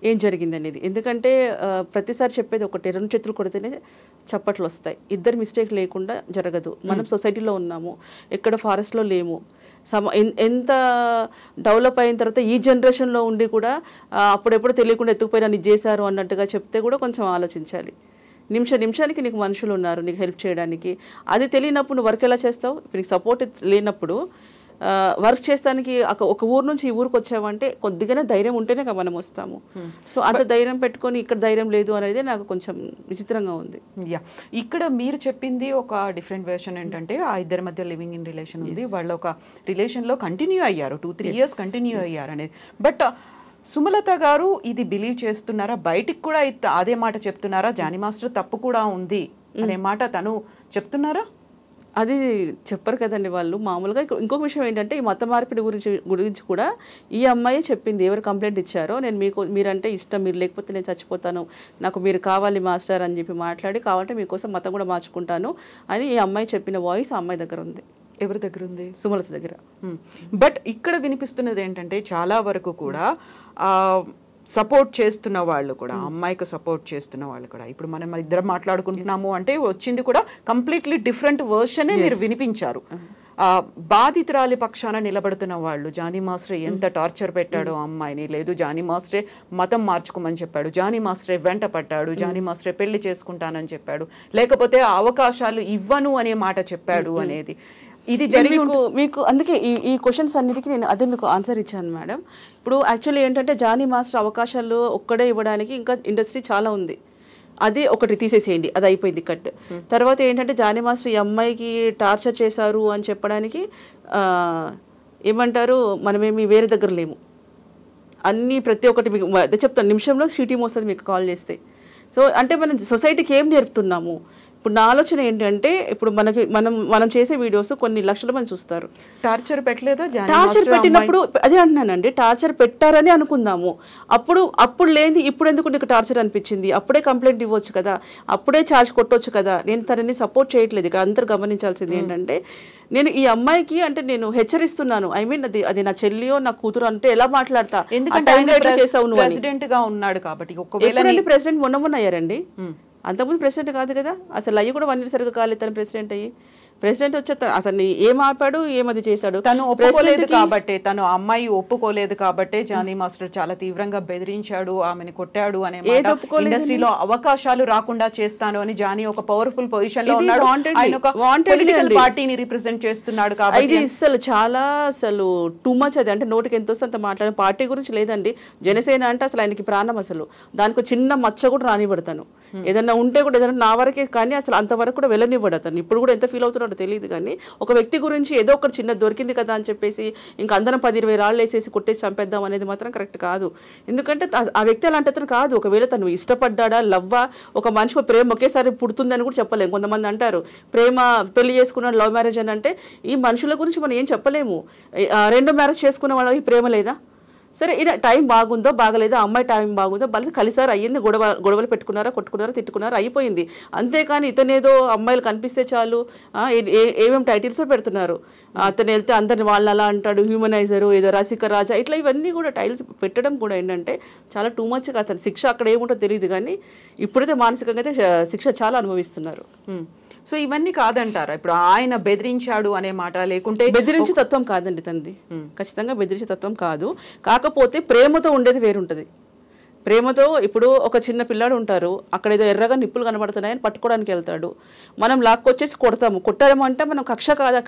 ఏం జరిగింది అనేది. ఎందుకంటే ప్రతిసారి చెప్పేది ఒకటి, 2 చేతులు కొడితేనే చప్పట్లు వస్తాయి, ఇద్దరు మిస్టేక్ లేకుండా జరగదు. మనం సొసైటీలో ఉన్నాము, ఎక్కడ ఫారెస్ట్లో లేము. ఎంత డెవలప్ అయిన తర్వాత ఈ జనరేషన్లో ఉండి కూడా అప్పుడెప్పుడు తెలియకుండా ఎత్తుకుపోయినా నీకు చేశారు అన్నట్టుగా చెప్తే కూడా కొంచెం ఆలోచించాలి. నిమిషానికి నీకు మనుషులు ఉన్నారు నీకు హెల్ప్ చేయడానికి, అది తెలియనప్పుడు నువ్వు వర్క్ ఎలా చేస్తావు? ఇప్పుడు నీకు సపోర్ట్ లేనప్పుడు వర్క్ చేస్తానికి ఒక ఊరు నుంచి ఈ ఊరికి వచ్చామంటే కొద్దిగానే ధైర్యం ఉంటేనే కదా మనం వస్తాము. సో అంత ధైర్యం పెట్టుకొని ఇక్కడ ధైర్యం లేదు అనేది నాకు కొంచెం విచిత్రంగా ఉంది. ఇక్కడ మీరు చెప్పింది ఒక డిఫరెంట్ వెర్షన్ ఏంటంటే, ఆ ఇద్దరి మధ్య లివింగ్ ఇన్ రిలేషన్ ఉంది, వాళ్ళు ఒక రిలేషన్లో కంటిన్యూ అయ్యారు, 2-3 years కంటిన్యూ అయ్యారు అనేది. బట్ సుమలత గారు ఇది బిలీవ్ చేస్తున్నారా? బయటికి కూడా అదే మాట చెప్తున్నారా? జానీ మాస్టర్ తప్పు కూడా ఉంది అనే మాట తను చెప్తున్నారా? అది చెప్పరు కదండి వాళ్ళు మామూలుగా. ఇంకొక విషయం ఏంటంటే, ఈ మత మార్పిడి గురించి కూడా ఈ అమ్మాయి చెప్పింది, ఎవరు కంప్లైంట్ ఇచ్చారో నేను మీరంటే ఇష్టం, మీరు లేకపోతే నేను చచ్చిపోతాను, నాకు మీరు కావాలి మాస్టర్ అని చెప్పి మాట్లాడి, కావాలంటే మీకోసం మతం కూడా మార్చుకుంటాను అని ఈ అమ్మాయి చెప్పిన వాయిస్ ఆ అమ్మాయి దగ్గర ఉంది. ఎవరి దగ్గర ఉంది? సుమలత దగ్గర. బట్ ఇక్కడ వినిపిస్తున్నది ఏంటంటే, చాలా వరకు కూడా సపోర్ట్ చేస్తున్న వాళ్ళు కూడా, అమ్మాయికి సపోర్ట్ చేస్తున్న వాళ్ళు కూడా, ఇప్పుడు మనం ఇద్దరం మాట్లాడుకుంటున్నాము అంటే వచ్చింది కూడా కంప్లీట్లీ డిఫరెంట్ వర్షనే మీరు వినిపించారు. బాధితురాలి పక్షాన నిలబడుతున్న వాళ్ళు, జానీ మాస్టర్ ఎంత టార్చర్ పెట్టాడో అమ్మాయిని, లేదు జానీ మాస్టరే మతం మార్చుకోమని చెప్పాడు, జానీ మాస్టరే వెంట పడ్డాడు, జానీ మాస్టరే పెళ్లి చేసుకుంటానని చెప్పాడు, లేకపోతే అవకాశాలు ఇవ్వను అనే మాట చెప్పాడు అనేది ఇది జరిగి మీకు అందుకే ఈ క్వశ్చన్స్ అన్నిటికీ నేను అదే మీకు ఆన్సర్ ఇచ్చాను మేడం. ఇప్పుడు యాక్చువల్లీ ఏంటంటే, జానీ మాస్టర్ అవకాశాలు ఒక్కడే ఇవ్వడానికి ఇంకా ఇండస్ట్రీ చాలా ఉంది, అది ఒకటి తీసేసేయండి, అది అయిపోయింది కట్. తర్వాత ఏంటంటే, జానీ మాస్టర్ ఈ అమ్మాయికి టార్చర్ చేశారు అని చెప్పడానికి ఏమంటారు, మనమేమి వేరే దగ్గర లేము, అన్నీ ప్రతి ఒక్కటి మీకు అదే చెప్తాను, నిమిషంలో సిటీ వస్తుంది మీకు కాల్ చేస్తే. సో అంటే మనం సొసైటీకి ఏం నేర్పుతున్నాము? ఇప్పుడు నా ఆలోచన ఏంటంటే, ఇప్పుడు మనం చేసే వీడియోస్ కొన్ని లక్షల మంది చూస్తారు. టార్చర్ పెట్టలేదా? టార్చర్ పెట్టినప్పుడు అదే అంటున్నానండి, టార్చర్ పెట్టారని అనుకుందాము, అప్పుడు లేని ఇప్పుడు ఎందుకు నీకు టార్చర్ అనిపించింది? అప్పుడే కంప్లైంట్ ఇవ్వచ్చు కదా, అప్పుడే ఛార్జ్ కొట్టవచ్చు కదా. నేను తనని సపోర్ట్ చేయట్లేదు, ఇక్కడ అందరు గమనించాల్సింది ఏంటంటే, నేను ఈ అమ్మాయికి అంటే నేను హెచ్చరిస్తున్నాను, ఐ మీన్ అది నా చెల్లియో నా కూతురు అంటే ఎలా మాట్లాడతా, ఎందుకంటే ప్రెసిడెంట్ గా ఉన్నాడు కాబట్టి. ఒకవేళ ప్రెసిడెంట్ మొన్న అయ్యారండి, అంతకుముందు ప్రెసిడెంట్ కాదు కదా, అసలు అయ్యి కూడా 1 year సరిగ్గా కాలేదు తను ప్రెసిడెంట్ అయ్యి. ప్రెసిడెంట్ వచ్చే అతన్ని ఏం ఆపాడు, ఏమది చేశాడు. తను ఒప్పుకోలేదు కాబట్టి, తను అమ్మాయి ఒప్పుకోలేదు కాబట్టి జానీ మాస్టర్ చాలా తీవ్రంగా బెదిరించాడు, ఆమెను కొట్టాడు అనే ఇండస్ట్రీలో అవకాశాలు రాకుండా చేస్తాను అని జానీ ఒక పవర్ఫుల్ పొజిషన్ లో ఉన్నాడు. ఆయన ఒక పొలిటికల్ పార్టీని రిప్రజెంట్ చేస్తున్నాడు కాబట్టి ఇది అసలు చాలా అసలు టూ మచ్. అది అంటే నోటికి ఎంత వస్తే అంత మాట్లాడే పార్టీ గురించి లేదండి. జనసేన అంటే అసలు ఆయనకి ప్రాణం. అసలు దానికి చిన్న మచ్చ కూడా రానివ్వడతాను, ఏదన్నా ఉంటే కూడా ఏదైనా నా వరకే, కానీ అసలు అంతవరకు కూడా వెళ్ళనివ్వడు అతను. ఇప్పుడు కూడా ఎంత ఫీల్ అవుతున్నాడో తెలియదు, కానీ ఒక వ్యక్తి గురించి ఏదో ఒకటి చిన్న దొరికింది కదా అని చెప్పేసి ఇంకా అందరం 10-20 రాళ్ళు వేసేసి కొట్టేసి చంపేద్దాం అనేది మాత్రం కరెక్ట్ కాదు. ఎందుకంటే ఆ వ్యక్తి అలాంటి అతను కాదు. ఒకవేళ తను ఇష్టపడ్డా లవ్వా, ఒక మనిషి ప్రేమ ఒకేసారి పుడుతుందని కూడా చెప్పలేము. కొంతమంది అంటారు ప్రేమ పెళ్లి చేసుకున్నాడు లవ్ మ్యారేజ్ అని. అంటే ఈ మనుషుల గురించి మనం ఏం చెప్పలేము. 2 మ్యారేజ్ చేసుకున్న వాళ్ళకి ప్రేమ లేదా? సరే ఈయన టైం బాగుందో బాగలేదో, అమ్మాయి టైం బాగుందో వాళ్ళు కలిసారు, అయ్యింది, గొడవలు పెట్టుకున్నారా, కొట్టుకున్నారా, తిట్టుకున్నారా, అయిపోయింది. అంతేకాని ఇతనేదో అమ్మాయిలు కనిపిస్తే చాలు ఏమేమి టైటిల్స్ పెడుతున్నారు. అతను వెళ్తే అందరిని వాళ్ళని అలా అంటాడు, హ్యూమనైజరు, ఏదో రసిక రాజా, ఇట్లా ఇవన్నీ కూడా టైటిల్స్ పెట్టడం కూడా ఏంటంటే చాలా టూ మచ్గా. అతను శిక్ష అక్కడ ఏముంటో తెలియదు, కానీ ఇప్పుడైతే మానసికంగా అయితే శిక్ష చాలా అనుభవిస్తున్నారు. సో ఇవన్నీ కాదంటారా ఇప్పుడు ఆయన బెదిరించాడు అనే మాట? లేకుంటే బెదిరించే తత్వం కాదండి తనది, ఖచ్చితంగా బెదిరించే తత్వం కాదు. కాకపోతే ప్రేమతో ఉండేది వేరుంటుంది. ప్రేమతో ఇప్పుడు ఒక చిన్న పిల్లాడు ఉంటారు, అక్కడ ఏదో ఎర్రగా నిప్పులు కనబడుతున్నాయని పట్టుకోవడానికి వెళ్తాడు, మనం లాక్కొచ్చేసి కొడతాము. కొట్టాము అంటే మనం కక్ష కాదు,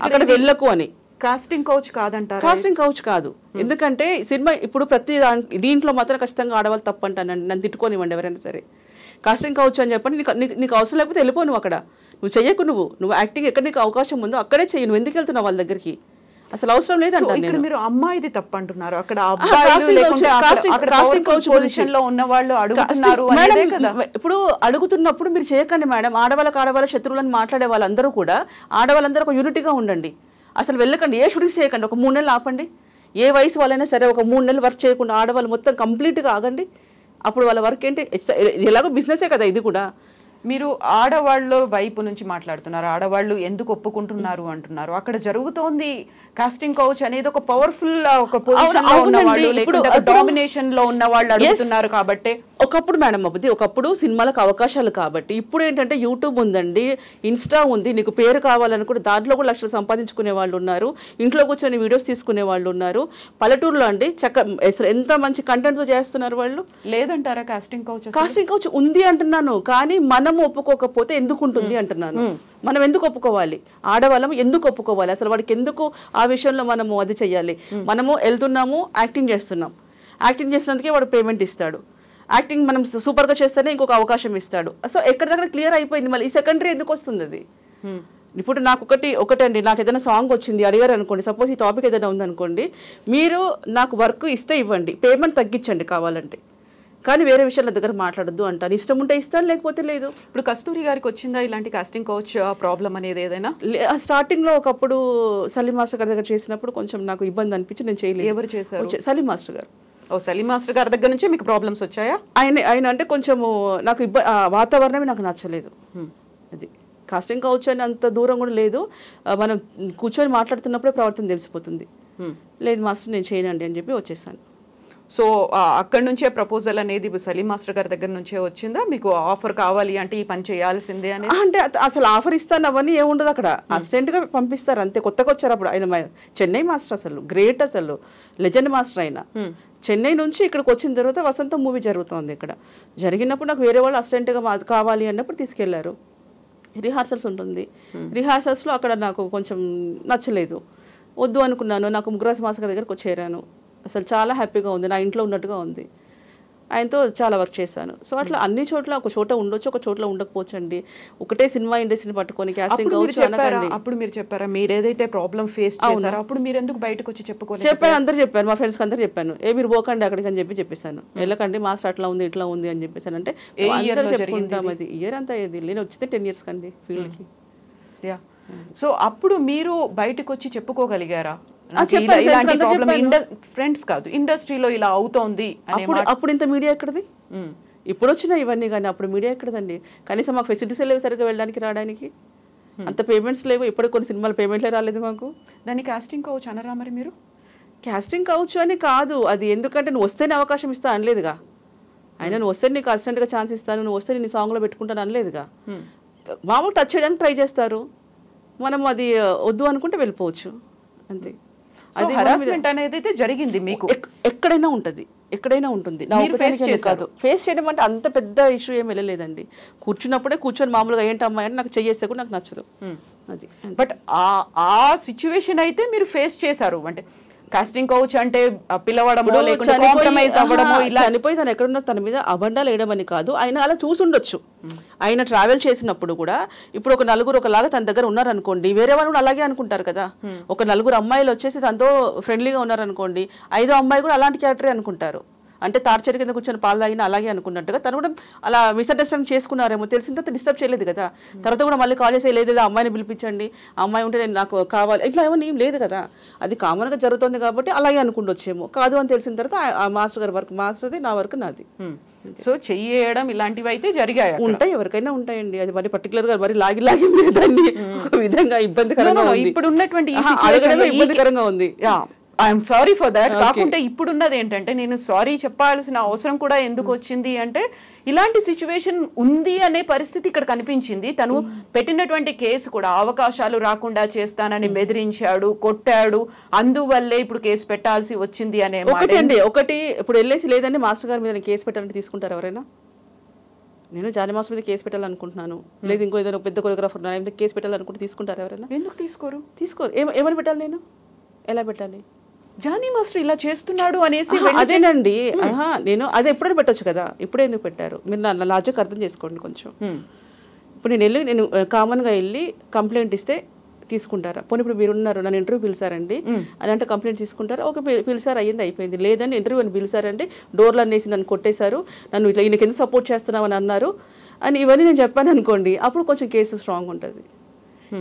అక్కడ వెళ్ళకు అని. కాస్టింగ్ కౌచ్ కాదంటారు? కాస్టింగ్ కౌచ్ కాదు, ఎందుకంటే సినిమా ఇప్పుడు ప్రతి దీంట్లో మాత్రం ఖచ్చితంగా ఆడవాళ్ళు తప్పు అంటానండి, నన్ను తిట్టుకోనివ్వండి ఎవరైనా సరే. కాస్టింగ్ కౌచ్ అని చెప్పండి, నీకు అవసరం లేకపోతే వెళ్ళిపో, నువ్వు అక్కడ నువ్వు చెయ్యకు, నువ్వు యాక్టింగ్ ఎక్కడ నీకు అవకాశం ఉందో అక్కడే చెయ్యి, నువ్వు ఎందుకు వెళ్తున్నావు వాళ్ళ దగ్గరికి, అసలు అవసరం లేదంటారు. మీరు అమ్మాయిది తప్పు అంటున్నారు, అక్కడ ఇప్పుడు అడుగుతున్నప్పుడు మీరు చేయకండి మేడం. ఆడవాళ్ళ శత్రువులను మాట్లాడే వాళ్ళందరూ కూడా ఆడవాళ్ళందరూ ఒక యూనిటీగా ఉండండి, అసలు వెళ్ళకండి, ఏ షూటింగ్స్ చేయకండి, ఒక 3 నెలలు ఆపండి. ఏ వయసు వాళ్ళైనా సరే ఒక 3 నెలలు వర్క్ చేయకుండా ఆడవాళ్ళు మొత్తం కంప్లీట్గా ఆగండి. అప్పుడు వాళ్ళ వర్క్ ఏంటి, ఎలాగో బిజినెసే కదా ఇది కూడా. మీరు ఆడవాళ్ళ వైపు నుంచి మాట్లాడుతున్నారు, ఆడవాళ్ళు ఎందుకు ఒప్పుకుంటున్నారు అంటున్నారు. అక్కడ జరుగుతోంది కాస్టింగ్ కౌచ్ అనేది ఒక పవర్ఫుల్ ఒక పొజిషన్ లో ఉన్న వాళ్ళు, లేకుంటే డామినేషన్ లో ఉన్న వాళ్ళు అడుగుతున్నారు కాబట్టి. ఒకప్పుడు మేడం ఒకప్పుడు సినిమాలకు అవకాశాలు కాబట్టి, ఇప్పుడు ఏంటంటే యూట్యూబ్ ఉందండి, ఇన్స్టా ఉంది, నీకు పేరు కావాలని కూడా దాంట్లో కూడా లక్షలు సంపాదించుకునే వాళ్ళు ఉన్నారు, ఇంట్లో కూర్చొని వీడియోస్ తీసుకునే వాళ్ళు ఉన్నారు. పల్లెటూరులో అండి ఎంత మంచి కంటెంట్ తో చేస్తున్నారు వాళ్ళు. లేదంటారా కాస్టింగ్ కౌచ్? కాస్టింగ్ కౌచ్ ఉంది అంటున్నాను, కానీ మనం ఒప్పుకోకపోతే ఎందుకు ఉంటుంది అంటున్నాను. మనం ఎందుకు ఒప్పుకోవాలి, ఆడవాళ్ళం ఎందుకు ఒప్పుకోవాలి, అసలు వాడికి ఎందుకు ఆ విషయంలో మనము అది చెయ్యాలి. మనము వెళ్తున్నాము, యాక్టింగ్ చేస్తున్నందుకే వాడు పేమెంట్ ఇస్తాడు, యాక్టింగ్ మనం సూపర్గా చేస్తేనే ఇంకొక అవకాశం ఇస్తాడు. సో ఎక్కడిదక్కడ క్లియర్ అయిపోయింది, మళ్ళీ ఈ సెకండరీ ఎందుకు వస్తుంది అది. ఇప్పుడు నాకు ఒకటండి, నాకు ఏదైనా సాంగ్ వచ్చింది అడిగారు అనుకోండి, సపోజ్ ఈ టాపిక్ ఏదైనా ఉందనుకోండి, మీరు నాకు వర్క్ ఇస్తే ఇవ్వండి, పేమెంట్ తగ్గించండి కావాలంటే, కానీ వేరే విషయాల దగ్గర మాట్లాడద్దు అంటాను. ఇష్టం ఉంటే ఇస్తాను, లేకపోతే లేదు. ఇప్పుడు కస్తూరి గారికి వచ్చిందా ఇలాంటి కాస్టింగ్ కౌచ్ ప్రాబ్లం అనేది ఏదైనా? స్టార్టింగ్ లో ఒకప్పుడు సలీం మాస్టర్ గారి దగ్గర చేసినప్పుడు కొంచెం నాకు ఇబ్బంది అనిపించి నేను చేయలేదు. ఎవరు చేశారు? సలీం మాస్టర్ గారు. సలీం మాస్టర్ గారి దగ్గర నుంచే మీకు ప్రాబ్లమ్స్ వచ్చాయా? ఆయన అంటే కొంచెము నాకు వాతావరణమే నాకు నచ్చలేదు. అది కాస్టింగ్ కౌచ్ అని అంత దూరం కూడా లేదు, మనం కూర్చొని మాట్లాడుతున్నప్పుడే ప్రవర్తన తెలిసిపోతుంది. లేదు మాస్టర్ నేను చేయనండి అని చెప్పి వచ్చేసాను. సో అక్కడ నుంచే ప్రపోజల్ అనేది సలీం మాస్టర్ గారి దగ్గర నుంచే వచ్చిందా, మీకు ఆఫర్ కావాలి అంటే ఈ పని చేయాల్సిందే అని? అంటే అసలు ఆఫర్ ఇస్తాను అవన్నీ ఏముండదు, అక్కడ అసిస్టెంట్గా పంపిస్తారు అంతే. కొత్తగా వచ్చారు అప్పుడు ఆయన, చెన్నై మాస్టర్, అసలు గ్రేట్, అసలు లెజెండ్ మాస్టర్ ఆయన. చెన్నై నుంచి ఇక్కడికి వచ్చిన తర్వాత వసంతం మూవీ జరుగుతుంది, ఇక్కడ జరిగినప్పుడు నాకు వేరే వాళ్ళు అసిస్టెంట్గా కావాలి అన్నప్పుడు తీసుకెళ్లారు. రిహార్సల్స్ ఉంటుంది, రిహార్సల్స్లో అక్కడ నాకు కొంచెం నచ్చలేదు, వద్దు అనుకున్నాను. నాకు ముగ్గురాజ్ మాస్టర్ గారి దగ్గరకు చేరాను, అసలు చాలా హ్యాపీగా ఉంది, నా ఇంట్లో ఉన్నట్టుగా ఉంది, ఆయనతో చాలా వర్క్ చేశాను. సో అట్లా అన్ని చోట్ల ఒక చోట ఉండొచ్చు, ఒక చోట్ల ఉండకపోవచ్చు అండి. ఒకటే సినిమా ఇండస్ట్రీని పట్టుకొని కాస్టింగ్ కావచ్చు అనకండి. అప్పుడు మీరు చెప్పారా మీరు ఏదైతే ప్రాబ్లం ఫేస్ చేశారో, అప్పుడు మీరు ఎందుకు బయటకు వచ్చి చెప్పుకోలేదు? చెప్పాను, అందరూ చెప్పాను, మా ఫ్రెండ్స్కి అందరూ చెప్పాను, మీరు పోకండి అక్కడికి అని చెప్పేసాను. వెళ్ళకండి మాస్టర్ అట్లా ఉంది ఇట్లా ఉంది అని చెప్పేసాను. అంటే అందరూ చెప్పుకుంటాం, అది ఇయర్ అంతా అయ్యేది, నేను వచ్చితే 10 years కండి ఫీల్డ్కి. సో అప్పుడు మీరు బయటకు వచ్చి చెప్పుకోగలిగారా? ఫ్రెండ్స్ కాదు, ఇండస్ట్రీలో ఇలా అవుతోంది. అప్పుడు ఇంత మీడియా ఎక్కడది, ఇప్పుడు వచ్చినా ఇవన్నీ, కానీ అప్పుడు మీడియా ఎక్కడదండి. కనీసం మాకు ఫెసిలిటీస్ లేవు సరిగ్గా వెళ్ళడానికి రావడానికి, అంత పేమెంట్స్ లేవు. ఇప్పుడు కొన్ని సినిమాలు పేమెంట్లే రాలేదు మాకు. దాన్ని కాస్టింగ్ కౌచ్ అనరా మరి మీరు? కాస్టింగ్ కౌచ్ అని కాదు అది, ఎందుకంటే నువ్వు వస్తేనే అవకాశం ఇస్తా అనలేదుగా. ఆయన నువ్వు వస్తే నీకు అసిస్టెంట్గా ఛాన్స్ ఇస్తాను, నువ్వు వస్తే నేను సాంగ్లో పెట్టుకుంటాను అనలేదుగా. మామూలు టచ్ చేయడానికి ట్రై చేస్తారు, మనం అది వద్దు అనుకుంటే వెళ్ళిపోవచ్చు అంతే. అది హరాస్మెంట్ అనేది అయితే జరిగింది మీకు ఎక్కడైనా ఉంటుంది, ఎక్కడైనా ఉంటుంది. కాదు ఫేస్ చేయడం అంటే అంత పెద్ద ఇష్యూ ఏం వెళ్ళలేదండి. కూర్చున్నప్పుడే కూర్చొని మామూలుగా ఏంటి అమ్మాయి అని నాకు చేస్తే కూడా నాకు నచ్చదు అది. బట్ ఆ సిచ్యువేషన్ అయితే మీరు ఫేస్ చేశారు. అంటే కాస్టింగ్ కౌచ్ అంటే పిలవడమో లేకుంటే కాంప్రమైజ్ అవ్వడమో, ఇలా చనిపోయి తను ఎక్కడున్నా తన మీద అబండాలు వేయడం కాదు, ఆయన అలా చూసుండొచ్చు. ఆయన ట్రావెల్ చేసినప్పుడు కూడా ఇప్పుడు ఒక నలుగురు ఒకలాగా తన దగ్గర ఉన్నారనుకోండి, వేరే వాళ్ళు కూడా అలాగే అనుకుంటారు కదా. ఒక నలుగురు అమ్మాయిలు వచ్చేసి తనతో ఫ్రెండ్లీగా ఉన్నారనుకోండి, 5వ అమ్మాయి కూడా అలాంటి క్యారెక్టరే అనుకుంటారు. అంటే తార్చర్ కింద కూర్చొని పాలు తాగినా అలాగే అనుకున్నట్టుగా తను కూడా అలా మిస్అండర్స్టాండింగ్ చేసుకున్నారేమో. తెలిసిన తర్వాత డిస్టర్బ్ చేయలేదు కదా. తర్వాత కూడా మళ్ళీ కాల్ చేసి లేదు అమ్మాయిని పిలిపించండి, అమ్మాయి ఉంటే నేను నాకు కావాలి, ఇట్లా ఏమో ఏం లేదు కదా. అది కామన్గా జరుగుతుంది కాబట్టి అలాగే అనుకుంటొచ్చేమో. కాదు అని తెలిసిన తర్వాత ఆ మాస్టర్ గారి వర్క్ మాస్టర్ది, నా వర్క్ నాది. సో చెయ్యడం ఇలాంటివి అయితే జరిగాయి, ఉంటాయి, ఎవరికైనా ఉంటాయండి. అది మరి పర్టికులర్ గా మరి లాగి మీరు దాన్ని ఒక విధంగా ఇబ్బందికరంగా ఇప్పుడు ఉన్నటువంటి ఇబ్బందికరంగా ఉంది. I'm sorry for that. కాకుంటే ఇప్పుడున్నది ఏంటంటే, నేను సారీ చెప్పాల్సిన అవసరం కూడా ఎందుకు వచ్చింది అంటే, ఇలాంటి సిచ్యువేషన్ ఉంది అనే పరిస్థితి ఇక్కడ కనిపించింది. తను పెట్టినటువంటి కేసు కూడా అవకాశాలు రాకుండా చేస్తానని బెదిరించాడు, కొట్టాడు, అందువల్లే ఇప్పుడు కేసు పెట్టాల్సి వచ్చింది అనే ఒకటి ఇప్పుడు వెళ్ళేసి లేదండి మాస్టర్ గారి మీద కేసు పెట్టాలంటే తీసుకుంటారు ఎవరైనా? నేను జానీ మాస్టర్ మీద కేసు పెట్టాలనుకుంటున్నాను, లేదు ఇంకో ఏదైనా పెద్ద కొరియోగ్రాఫర్ నా మీద కేసు పెట్టాలనుకుంటే తీసుకుంటారు ఎవరైనా? ఎందుకు తీసుకోరు? ఏమని పెట్టాలి, నేను ఎలా పెట్టాలి? జానీ మాస్టర్ ఇలా చేస్తున్నాడు అనేసి అదేనండి. నేను అది ఎప్పుడైనా పెట్టొచ్చు కదా, ఇప్పుడే ఎందుకు పెట్టారు? మీరు నా లాజిక్ అర్థం చేసుకోండి కొంచెం. ఇప్పుడు నేను కామన్గా వెళ్ళి కంప్లైంట్ ఇస్తే తీసుకుంటారా? పోనీ ఇప్పుడు మీరు ఉన్నారు, నన్ను ఇంటర్వ్యూ పిలిచారండి అని అంటే కంప్లైంట్ తీసుకుంటారా? ఒక పిలిచారు, అయ్యింది అయిపోయింది. లేదని ఇంటర్వ్యూ అని పిలిచారండి, డోర్లు అనేసి నన్ను కొట్టేశారు, నన్ను ఇట్లా ఈయనకి ఎందుకు సపోర్ట్ చేస్తున్నావు అని అన్నారు అని ఇవన్నీ నేను చెప్పాను అనుకోండి, అప్పుడు కొంచెం కేసు స్ట్రాంగ్ ఉంటుంది.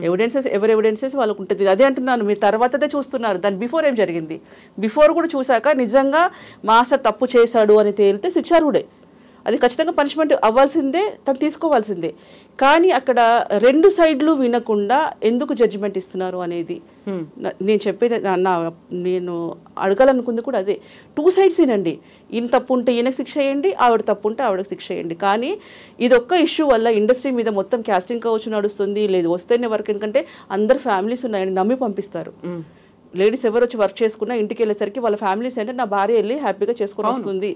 ఎవరి ఎవిడెన్సెస్ వాళ్ళకు ఉంటుంది. అదే అంటున్నాను, మీరు తర్వాతదే చూస్తున్నారు, దాని బిఫోర్ ఏం జరిగింది. బిఫోర్ కూడా చూశాక నిజంగా మాస్టర్ తప్పు చేశాడు అని తేలితే శిక్షార్హుడే, అది ఖచ్చితంగా పనిష్మెంట్ అవ్వాల్సిందే, తను తీసుకోవాల్సిందే. కానీ అక్కడ 2 సైడ్లు వినకుండా ఎందుకు జడ్జిమెంట్ ఇస్తున్నారు అనేది నేను చెప్పేది. నేను అడగాలనుకుంది కూడా అదే, 2 సైడ్స్ వినండి. ఈయన తప్పు ఉంటే ఈయనకు శిక్ష చేయండి, ఆవిడ తప్పు ఉంటే ఆవిడకి శిక్ష చేయండి. కానీ ఇదొక్క ఇష్యూ వల్ల ఇండస్ట్రీ మీద మొత్తం కాస్టింగ్ కౌచ్ నడుస్తుంది. లేదు వస్తేనే వర్క్, ఎందుకంటే అందరు ఫ్యామిలీస్ ఉన్నాయని నమ్మి పంపిస్తారు. లేడీస్ ఎవరు వచ్చి వర్క్ చేసుకున్నా ఇంటికి వెళ్ళేసరికి వాళ్ళ ఫ్యామిలీస్ అంటే నా భార్య వెళ్ళి హ్యాపీగా చేసుకుని వస్తుంది.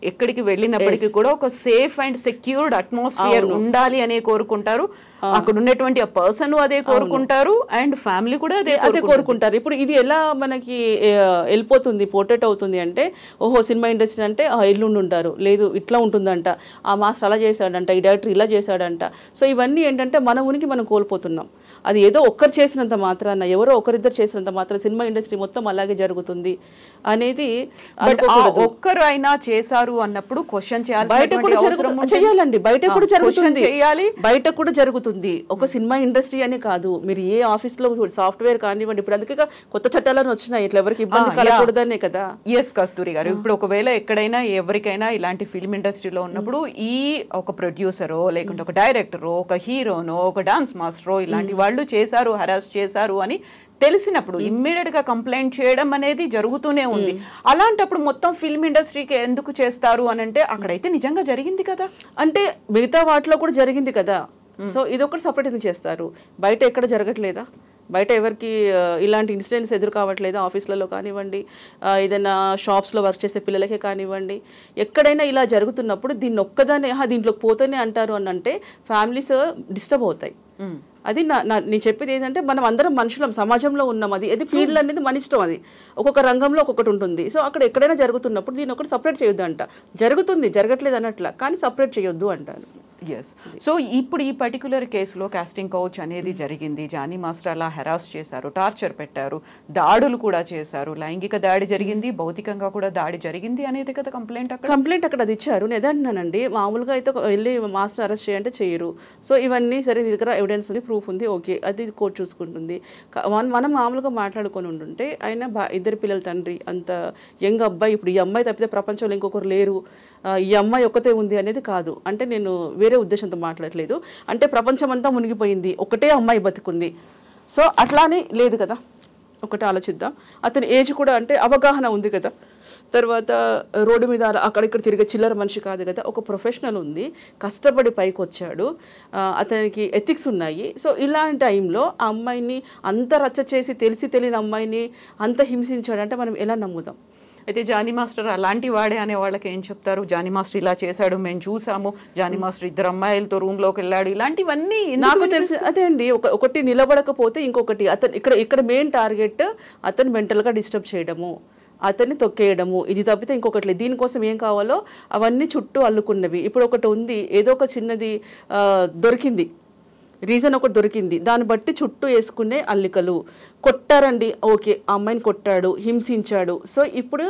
ఎక్కడికి వెళ్ళినప్పటికీ కూడా ఒక సేఫ్ అండ్ సెక్యూర్డ్ అట్మాస్ఫియర్ ఉండాలి అనే కోరుకుంటారు. అక్కడ ఉన్నటువంటి ఆ పర్సన్ అదే కోరుకుంటారు, అండ్ ఫ్యామిలీ కూడా అదే కోరుకుంటారు. ఇప్పుడు ఇది ఎలా మనకి వెళ్ళిపోతుంది, పోర్ట్రేట్ అవుతుంది అంటే, ఓహో సినిమా ఇండస్ట్రీ అంటే ఎల్లుండి ఉంటారు, లేదు ఇట్లా ఉంటుందంట, ఆ మాస్టర్ అలా చేశాడంట, ఈ డైరెక్టర్ ఇలా చేశాడంట. సో ఇవన్నీ ఏంటంటే మన ఉనికి మనం కోల్పోతున్నాం. అది ఏదో ఒక్కరు చేసినంత మాత్రాన, ఎవరో ఒకరిద్దరు చేసినంత మాత్రం సినిమా ఇండస్ట్రీ మొత్తం అలాగే జరుగుతుంది అనేది. ఒక్కరు అయినా చేశారు అన్నప్పుడు క్వశ్చన్ చేయాలి, బయట కూడా చేయాలండి, బయట కూడా జరుగుతుంది, బయట కూడా జరుగుతుంది. ఒక సినిమా ఇండస్ట్రీ అని కాదు, మీరు ఏ ఆఫీస్ లో సాఫ్ట్వేర్ కానివ్వండి, ఇప్పుడు అందుకే కొత్త చట్టాలను వచ్చినాయి, ఇట్లా ఎవరికి ఇబ్బంది కలగకూడదనే కదా. ఎస్ కస్తూరి గారు, ఇప్పుడు ఒకవేళ ఎక్కడైనా ఎవరికైనా ఇలాంటి ఫిల్మ్ ఇండస్ట్రీలో ఉన్నప్పుడు ఈ ఒక ప్రొడ్యూసరో లేకుంటే ఒక డైరెక్టరో ఒక హీరోనో ఒక డాన్స్ మాస్టరో ఇలాంటి వాళ్ళు చేశారు, హరాస్ చేశారు అని తెలిసినప్పుడు ఇమ్మీడియట్ గా కంప్లైంట్ చేయడం అనేది జరుగుతూనే ఉంది. అలాంటప్పుడు మొత్తం ఫిల్మ్ ఇండస్ట్రీకి ఎందుకు చేస్తారు అని అంటే, అక్కడైతే నిజంగా జరిగింది కదా, అంటే మిగతా వాటిలో కూడా జరిగింది కదా. సో ఇదొకటి సపరేట్ ఎందుకు చేస్తారు? బయట ఎక్కడ జరగట్లేదా? బయట ఎవరికి ఇలాంటి ఇన్సిడెంట్స్ ఎదురు కావట్లేదు? ఆఫీసులలో కానివ్వండి, ఏదైనా షాప్స్లో వర్క్ చేసే పిల్లలకే కానివ్వండి, ఎక్కడైనా ఇలా జరుగుతున్నప్పుడు దీన్ని ఒక్కదానే దీంట్లోకి పోతేనే అంటారు అని అంటే ఫ్యామిలీస్ డిస్టర్బ్ అవుతాయి. అది నేను చెప్పేది ఏంటంటే, మనం అందరం మనుషులం, సమాజంలో ఉన్నాం. అది ఫీల్డ్ అనేది మన ఇష్టం, అది ఒక్కొక్క రంగంలో ఒక్కొక్కటి ఉంటుంది. సో అక్కడ ఎక్కడైనా జరుగుతున్నప్పుడు దీన్ని ఒకటి సపరేట్ చేయొద్దు అంట. జరుగుతుంది, జరగట్లేదు అన్నట్ల, కానీ సపరేట్ చేయొద్దు అంటారు. ఎస్. సో ఇప్పుడు ఈ పర్టికులర్ కేసులో కాస్టింగ్ కౌచ్ అనేది జరిగింది, జానీ మాస్టర్ అలా హెరాస్ చేశారు, టార్చర్ పెట్టారు, దాడులు కూడా చేశారు, లైంగిక దాడి జరిగింది, భౌతికంగా కూడా దాడి జరిగింది అనేది కదా కంప్లైంట్ అక్కడ అది ఇచ్చారు. నేను అంటున్నానండి, మామూలుగా అయితే వెళ్ళి మాస్టర్ అరెస్ట్ చేయంటే చేయరు. సో ఇవన్నీ సరే, నీ దగ్గర ఎవిడెన్స్ ఉంది, ప్రూఫ్ ఉంది, ఓకే, అది కోర్టు చూసుకుంటుంది. మనం మామూలుగా మాట్లాడుకొని ఉంటుంటే, ఆయన 2 పిల్లల తండ్రి, అంత యంగ్ అబ్బాయి, ఇప్పుడు ఈ అమ్మాయి తప్పితే ప్రపంచంలో ఇంకొకరు లేరు, ఈ అమ్మాయి ఒక్కతే ఉంది అనేది కాదు. అంటే నేను వేరే ఉద్దేశంతో మాట్లాడలేదు, అంటే ప్రపంచం అంతా మునిగిపోయింది, ఒకటే అమ్మాయి బతుకుంది. సో అట్లానే లేదు కదా, ఒకటి ఆలోచిద్దాం. అతని ఏజ్ కూడా అంటే అవగాహన ఉంది కదా, తర్వాత రోడ్డు మీద అక్కడిక్కడ తిరిగే చిల్లర మనిషి కాదు కదా, ఒక ప్రొఫెషనల్ ఉంది, కష్టపడి పైకి వచ్చాడు, అతనికి ఎథిక్స్ ఉన్నాయి. సో ఇలాంటి టైంలో ఆ అమ్మాయిని అంత రచ్చ చేసి తెలిసి తెలియని అమ్మాయిని అంత హింసించాడంటే మనం ఎలా నమ్ముదాం? అయితే జానీ మాస్టర్ అలాంటి వాడే అనే వాళ్ళకి ఏం చెప్తారు? జానీ మాస్టర్ ఇలా చేశాడు, మేము చూసాము, జానీ మాస్టర్ 2 అమ్మాయిలతో రూమ్లోకి వెళ్ళాడు, ఇలాంటివన్నీ నాకు తెలిసి అదే అండి. ఒకటి నిలబడకపోతే ఇంకొకటి అతను ఇక్కడ మెయిన్ టార్గెట్ అతను మెంటల్గా డిస్టర్బ్ చేయడము, అతన్ని తొక్కేయడము, ఇది తప్పితే ఇంకొకటి లేదు. దీనికోసం ఏం కావాలో అవన్నీ చుట్టూ అల్లుకున్నవి. ఇప్పుడు ఒకటి ఉంది, ఏదో ఒక చిన్నది దొరికింది, రీజన్ ఒకటి దొరికింది, దాన్ని బట్టి చుట్టూ వేసుకునే అల్లికలు. కొట్టారండి, ఓకే, ఆ అమ్మాయిని కొట్టాడు, హింసించాడు. సో ఇప్పుడు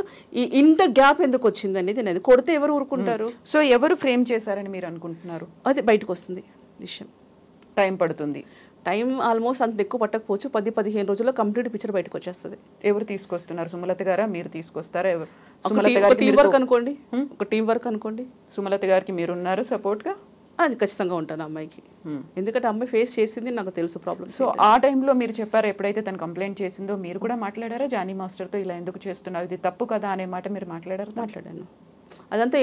ఇంత గ్యాప్ ఎందుకు వచ్చింది అనేది నేను, కొడితే ఎవరు ఊరుకుంటారు? సో ఎవరు ఫ్రేమ్ చేశారని మీరు అనుకుంటున్నారు? అది బయటకు వస్తుంది విషయం, టైం పడుతుంది. టైం ఆల్మోస్ట్ అంత ఎక్కువ పట్టకపోవచ్చు, 10-15 రోజుల్లో కంప్లీట్ పిక్చర్ బయటకు వచ్చేస్తుంది. ఎవరు తీసుకొస్తున్నారు? సుమలత గారా, మీరు తీసుకొస్తారా? టీం వర్క్ అనుకోండి, ఒక టీం వర్క్ అనుకోండి. సుమలత గారికి మీరున్నారు సపోర్ట్గా? అది ఖచ్చితంగా ఉంటాను అమ్మాయికి, ఎందుకంటే అమ్మాయి ఫేస్ చేసింది నాకు తెలుసు ప్రాబ్లమ్. సో ఆ టైంలో మీరు చెప్పారు, ఎప్పుడైతే తను కంప్లైంట్ చేసిందో మీరు కూడా మాట్లాడారా జానీ మాస్టర్తో, ఇలా ఎందుకు చేస్తున్నారు, ఇది తప్పు కదా అనే మాట మీరు మాట్లాడారు? మాట్లాడాను. అదంతా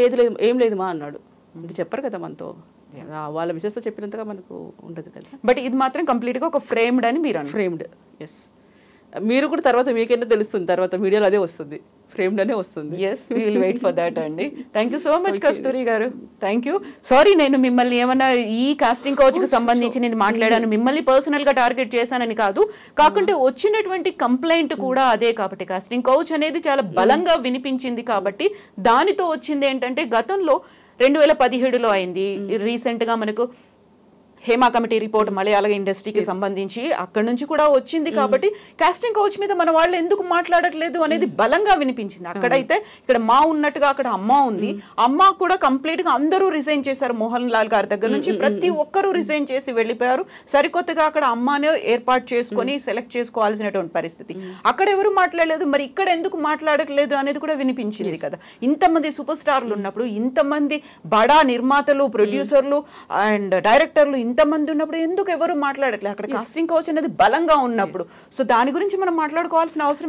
ఏం లేదు మా అన్నాడు. ఇంకా చెప్పరు కదా మనతో, వాళ్ళ మిసెస్తో చెప్పినంతగా మనకు ఉండదు కదా. బట్ ఇది మాత్రం కంప్లీట్గా ఒక ఫ్రేమ్డ్ అని మీరు ఫ్రేమ్డ్. ఎస్, మీరు కూడా తర్వాత మీకైనా తెలుస్తుంది, తర్వాత మీడియాలో అదే వస్తుంది, ఫ్రేమ్డ్ అనే వస్తుంది. Yes, we will wait for that అండి. Thank you so much Kasturi గారు, థ్యాంక్ యూ. సారీ, నేను మిమ్మల్ని ఏమన్నా ఈ కాస్టింగ్ కౌచ్కి సంబంధించి నేను మాట్లాడాను, మిమ్మల్ని పర్సనల్గా టార్గెట్ చేశానని కాదు, కాకుంటే వచ్చినటువంటి కంప్లైంట్ కూడా అదే కాబట్టి కాస్టింగ్ కౌచ్ అనేది చాలా బలంగా వినిపించింది కాబట్టి దానితో వచ్చింది ఏంటంటే గతంలో 2017లో అయింది, రీసెంట్గా మనకు హేమా కమిటీ రిపోర్ట్ మలయాళ ఇండస్ట్రీకి సంబంధించి అక్కడ నుంచి కూడా వచ్చింది కాబట్టి కాస్టింగ్ కౌచ్ మీద మన వాళ్ళు ఎందుకు మాట్లాడట్లేదు అనేది బలంగా వినిపించింది. అక్కడైతే ఇక్కడ మా ఉన్నట్టుగా అక్కడ అమ్మ ఉంది, అమ్మ కూడా కంప్లీట్ గా అందరూ రిజైన్ చేశారు, మోహన్ లాల్ గారి దగ్గర నుంచి ప్రతి ఒక్కరూ రిజైన్ చేసి వెళ్ళిపోయారు. సరికొత్తగా అక్కడ అమ్మనే ఏర్పాటు చేసుకొని సెలెక్ట్ చేసుకోవాల్సినటువంటి పరిస్థితి. అక్కడ ఎవరు మాట్లాడలేదు, మరి ఇక్కడ ఎందుకు మాట్లాడట్లేదు అనేది కూడా వినిపించింది కదా. ఇంతమంది సూపర్ స్టార్లు ఉన్నప్పుడు, ఇంతమంది బడా నిర్మాతలు, ప్రొడ్యూసర్లు అండ్ డైరెక్టర్లు ఇంతమంది ఉన్నప్పుడు ఎందుకు ఎవరు మాట్లాడట్లేదు? అక్కడ కాస్టింగ్ కౌచ్ అనేది బలంగా ఉన్నప్పుడు. సో దాని గురించి మనం మాట్లాడుకోవాల్సిన అవసరం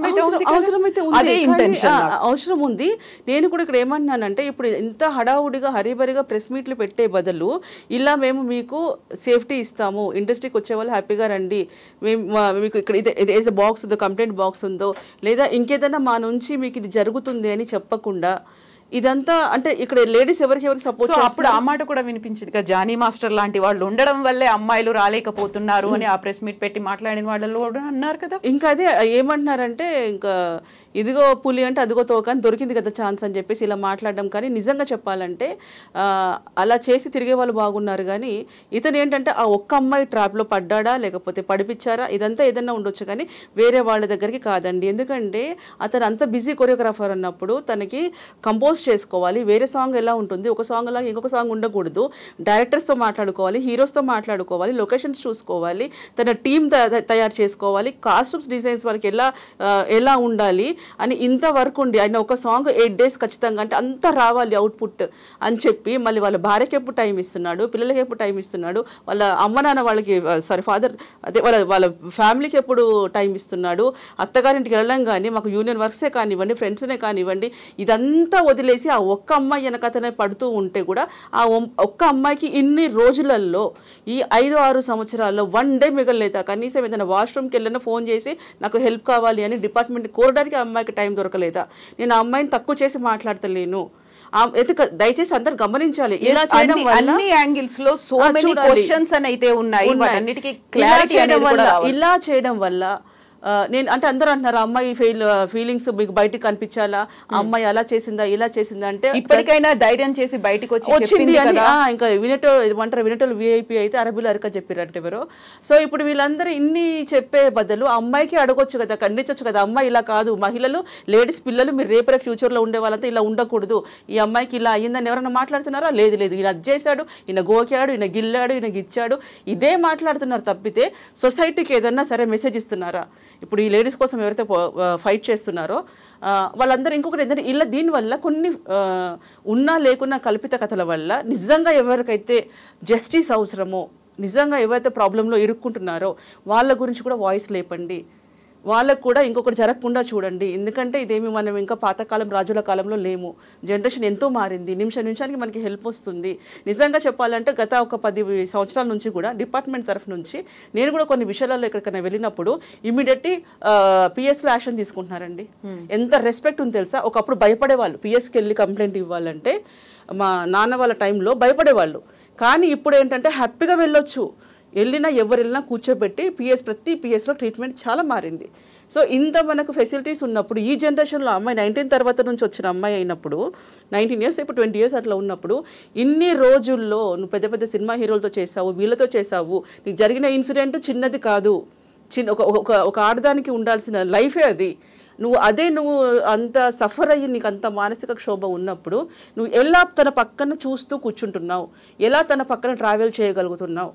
ఉంది. నేను కూడా ఇక్కడ ఏమంటున్నానంటే, ఇప్పుడు ఇంత హడావుడిగా హరిబరిగా ప్రెస్ మీట్లు పెట్టే బదులు ఇలా మేము మీకు సేఫ్టీ ఇస్తాము, ఇండస్ట్రీకి వచ్చే వాళ్ళు హ్యాపీగా రండి, మీకు ఇక్కడ ఏదైతే బాక్స్ ఉందో, కంప్లైంట్ బాక్స్ ఉందో, లేదా ఇంకేదైనా మా నుంచి మీకు ఇది జరుగుతుంది అని చెప్పకుండా ఇదంతా అంటే ఇక్కడ లేడీస్ ఎవరికి సపోర్ట్. అప్పుడు ఆ మాట కూడా వినిపించింది కదా, జానీ మాస్టర్ లాంటి వాళ్ళు ఉండడం వల్లే అమ్మాయిలు రాలేకపోతున్నారు అని ఆ ప్రెస్ మీట్ పెట్టి మాట్లాడిన వాళ్ళు కూడా అన్నారు కదా. ఇంకా అదే ఏమంటున్నారంటే, ఇంకా ఇదిగో పులి అంటే అదిగో తోక అని దొరికింది కదా ఛాన్స్ అని చెప్పేసి ఇలా మాట్లాడడం. కానీ నిజంగా చెప్పాలంటే అలా చేసి తిరిగే వాళ్ళు బాగున్నారు, కానీ ఇతను ఏంటంటే ఆ ఒక్క అమ్మాయి ట్రాప్లో పడ్డాడా లేకపోతే పడిపించారా ఇదంతా ఏదన్నా ఉండొచ్చు, కానీ వేరే వాళ్ళ దగ్గరికి కాదండి. ఎందుకంటే అతను అంత బిజీ కొరియోగ్రాఫర్ అన్నప్పుడు తనకి కంపోజ్ చేసుకోవాలి, వేరే సాంగ్ ఎలా ఉంటుంది, ఒక సాంగ్ లాగా ఇంకొక సాంగ్ ఉండకూడదు, డైరెక్టర్స్తో మాట్లాడుకోవాలి, హీరోస్తో మాట్లాడుకోవాలి, లొకేషన్స్ చూసుకోవాలి, తన టీమ్ తయారు చేసుకోవాలి, కాస్ట్యూమ్స్ డిజైన్స్ వాళ్ళకి ఎలా ఉండాలి అని ఇంత వర్క్ ఉండి ఆయన ఒక సాంగ్ 8 days ఖచ్చితంగా అంటే అంత రావాలి అవుట్పుట్ అని చెప్పి మళ్ళీ వాళ్ళ భార్యకి ఎప్పుడు టైం ఇస్తున్నాడు, పిల్లలకి ఎప్పుడు టైం ఇస్తున్నాడు, వాళ్ళ అమ్మ నాన్న వాళ్ళకి ఫాదర్ అదే వాళ్ళ ఫ్యామిలీకి ఎప్పుడు టైం ఇస్తున్నాడు, అత్తగారింటికి వెళ్ళడం కానీ మాకు యూనియన్ వర్క్సే కానివ్వండి, ఫ్రెండ్స్నే కానివ్వండి, ఇదంతా వదిలేసి ఆ ఒక్క అమ్మాయి వెనకతనే పడుతూ ఉంటే కూడా ఆ ఒక్క అమ్మాయికి ఇన్ని రోజులలో ఈ 5-6 సంవత్సరాల్లో 1 day మిగలలేదు. కనీసం ఏదైనా వాష్రూమ్కి వెళ్ళినా ఫోన్ చేసి నాకు హెల్ప్ కావాలి అని డిపార్ట్మెంట్ కోరడానికి ఆ అమ్మాయికి టైం దొరకలేదా? నేను ఆ అమ్మాయిని తక్కువ చేసి మాట్లాడతలేను, దయచేసి అందరు గమనించాలి. ఇలా చేయడం వల్ల అన్ని యాంగిల్స్ లో సో మెనీ క్వశ్చన్స్ అని అయితే ఉన్నాయి, వాటన్నిటికీ క్లారిటీ ఇలా చేయడం వల్ల నేను అంటే అందరూ అంటున్నారు అమ్మాయి ఫీలింగ్స్ మీకు బయటకు కనిపించాలా, అమ్మాయి అలా చేసిందా ఇలా చేసిందా అంటే ఇప్పటికైనా ధైర్యం చేసి బయటకు వచ్చింది అని ఇంకా వినేటోళ్ళు విఐపి అయితే అరబిలో అరక చెప్పారంటే ఎవరో. సో ఇప్పుడు వీళ్ళందరూ ఇన్ని చెప్పే బదులు అమ్మాయికి అడగొచ్చు కదా, ఖండించవచ్చు కదా, అమ్మాయి ఇలా కాదు, మహిళలు లేడీస్ పిల్లలు మీరు రేపరే ఫ్యూచర్లో ఉండే వాళ్ళంతా ఇలా ఉండకూడదు, ఈ అమ్మాయికి ఇలా అయ్యిందని ఎవరైనా మాట్లాడుతున్నారా? లేదు ఈయన అది చేశాడు, ఈయన గోకాడు, ఈయన గిల్లాడు, ఈయన గిచ్చాడు, ఇదే మాట్లాడుతున్నారు తప్పితే సొసైటీకి ఏదన్నా సరే మెసేజ్ ఇస్తున్నారా? ఇప్పుడు ఈ లేడీస్ కోసం ఎవరైతే ఫైట్ చేస్తున్నారో వాళ్ళందరూ ఇంకొకటి ఏంటంటే ఇలా దీనివల్ల కొన్ని ఉన్నా లేకున్నా కల్పిత కథల వల్ల నిజంగా ఎవరికైతే జస్టిస్ అవసరమో, నిజంగా ఎవరైతే ప్రాబ్లంలో ఇరుక్కుంటున్నారో వాళ్ళ గురించి కూడా వాయిస్ లేపండి. వాళ్ళకు కూడా ఇంకొకటి జరగకుండా చూడండి. ఎందుకంటే ఇదేమి మనం ఇంకా పాతకాలం రాజుల కాలంలో లేము. జనరేషన్ ఎంతో మారింది. నిమిషానికి మనకి హెల్ప్ వస్తుంది. నిజంగా చెప్పాలంటే గత ఒక 10 సంవత్సరాల నుంచి కూడా డిపార్ట్మెంట్ తరఫు నుంచి నేను కూడా కొన్ని విషయాలలో ఎక్కడికైనా వెళ్ళినప్పుడు ఇమీడియట్లీ పిఎస్లో యాక్షన్ తీసుకుంటున్నారండి. ఎంత రెస్పెక్ట్ ఉంది తెలుసా? ఒకప్పుడు భయపడేవాళ్ళు పిఎస్కి వెళ్ళి కంప్లైంట్ ఇవ్వాలంటే. మా నాన్న వాళ్ళ టైంలో భయపడేవాళ్ళు. కానీ ఇప్పుడు ఏంటంటే హ్యాపీగా వెళ్ళొచ్చు. ఎవరు వెళ్ళినా కూర్చోబెట్టి ప్రతి పిఎస్లో ట్రీట్మెంట్ చాలా మారింది. సో ఇంత మనకు ఫెసిలిటీస్ ఉన్నప్పుడు ఈ జనరేషన్లో అమ్మాయి 19 తర్వాత నుంచి వచ్చిన అమ్మాయి అయినప్పుడు 19 years ఇప్పుడు 20 years అట్లా ఉన్నప్పుడు ఇన్ని రోజుల్లో నువ్వు పెద్ద పెద్ద సినిమా హీరోలతో చేసావు, వీళ్ళతో చేసావు, నీకు జరిగిన ఇన్సిడెంట్ చిన్నది కాదు. ఒక ఆడదానికి ఉండాల్సిన లైఫే అది. నువ్వు అంత సఫర్ అయ్యి నీకు అంత మానసిక క్షోభ ఉన్నప్పుడు నువ్వు ఎలా తన పక్కన చూస్తూ కూర్చుంటున్నావు, ఎలా తన పక్కన ట్రావెల్ చేయగలుగుతున్నావు?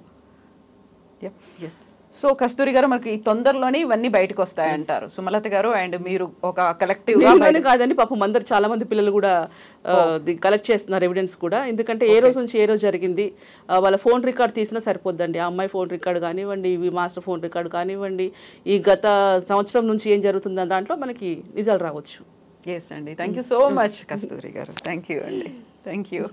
సో కస్తూరి గారు మనకి తొందరలోనే ఇవన్నీ బయటకు వస్తాయంటారు సుమలత గారు. అండ్ మీరు ఒక కలెక్టివ్ కాదండి, పాపం అందరు చాలా మంది పిల్లలు కూడా కలెక్ట్ చేస్తున్నారు ఎవిడెన్స్ కూడా. ఎందుకంటే ఏ రోజు నుంచి ఏ రోజు జరిగింది వాళ్ళ ఫోన్ రికార్డ్ తీసినా సరిపోద్దండి. ఆ అమ్మాయి ఫోన్ రికార్డు కానివ్వండి, మాస్టర్ ఫోన్ రికార్డు కానివ్వండి, ఈ గత సంవత్సరం నుంచి ఏం జరుగుతుందో దాంట్లో మనకి నిజాలు రావచ్చు. ఎస్ అండి. Thank you so much Kasturi గారు. థ్యాంక్ యూ అండి. Thank you.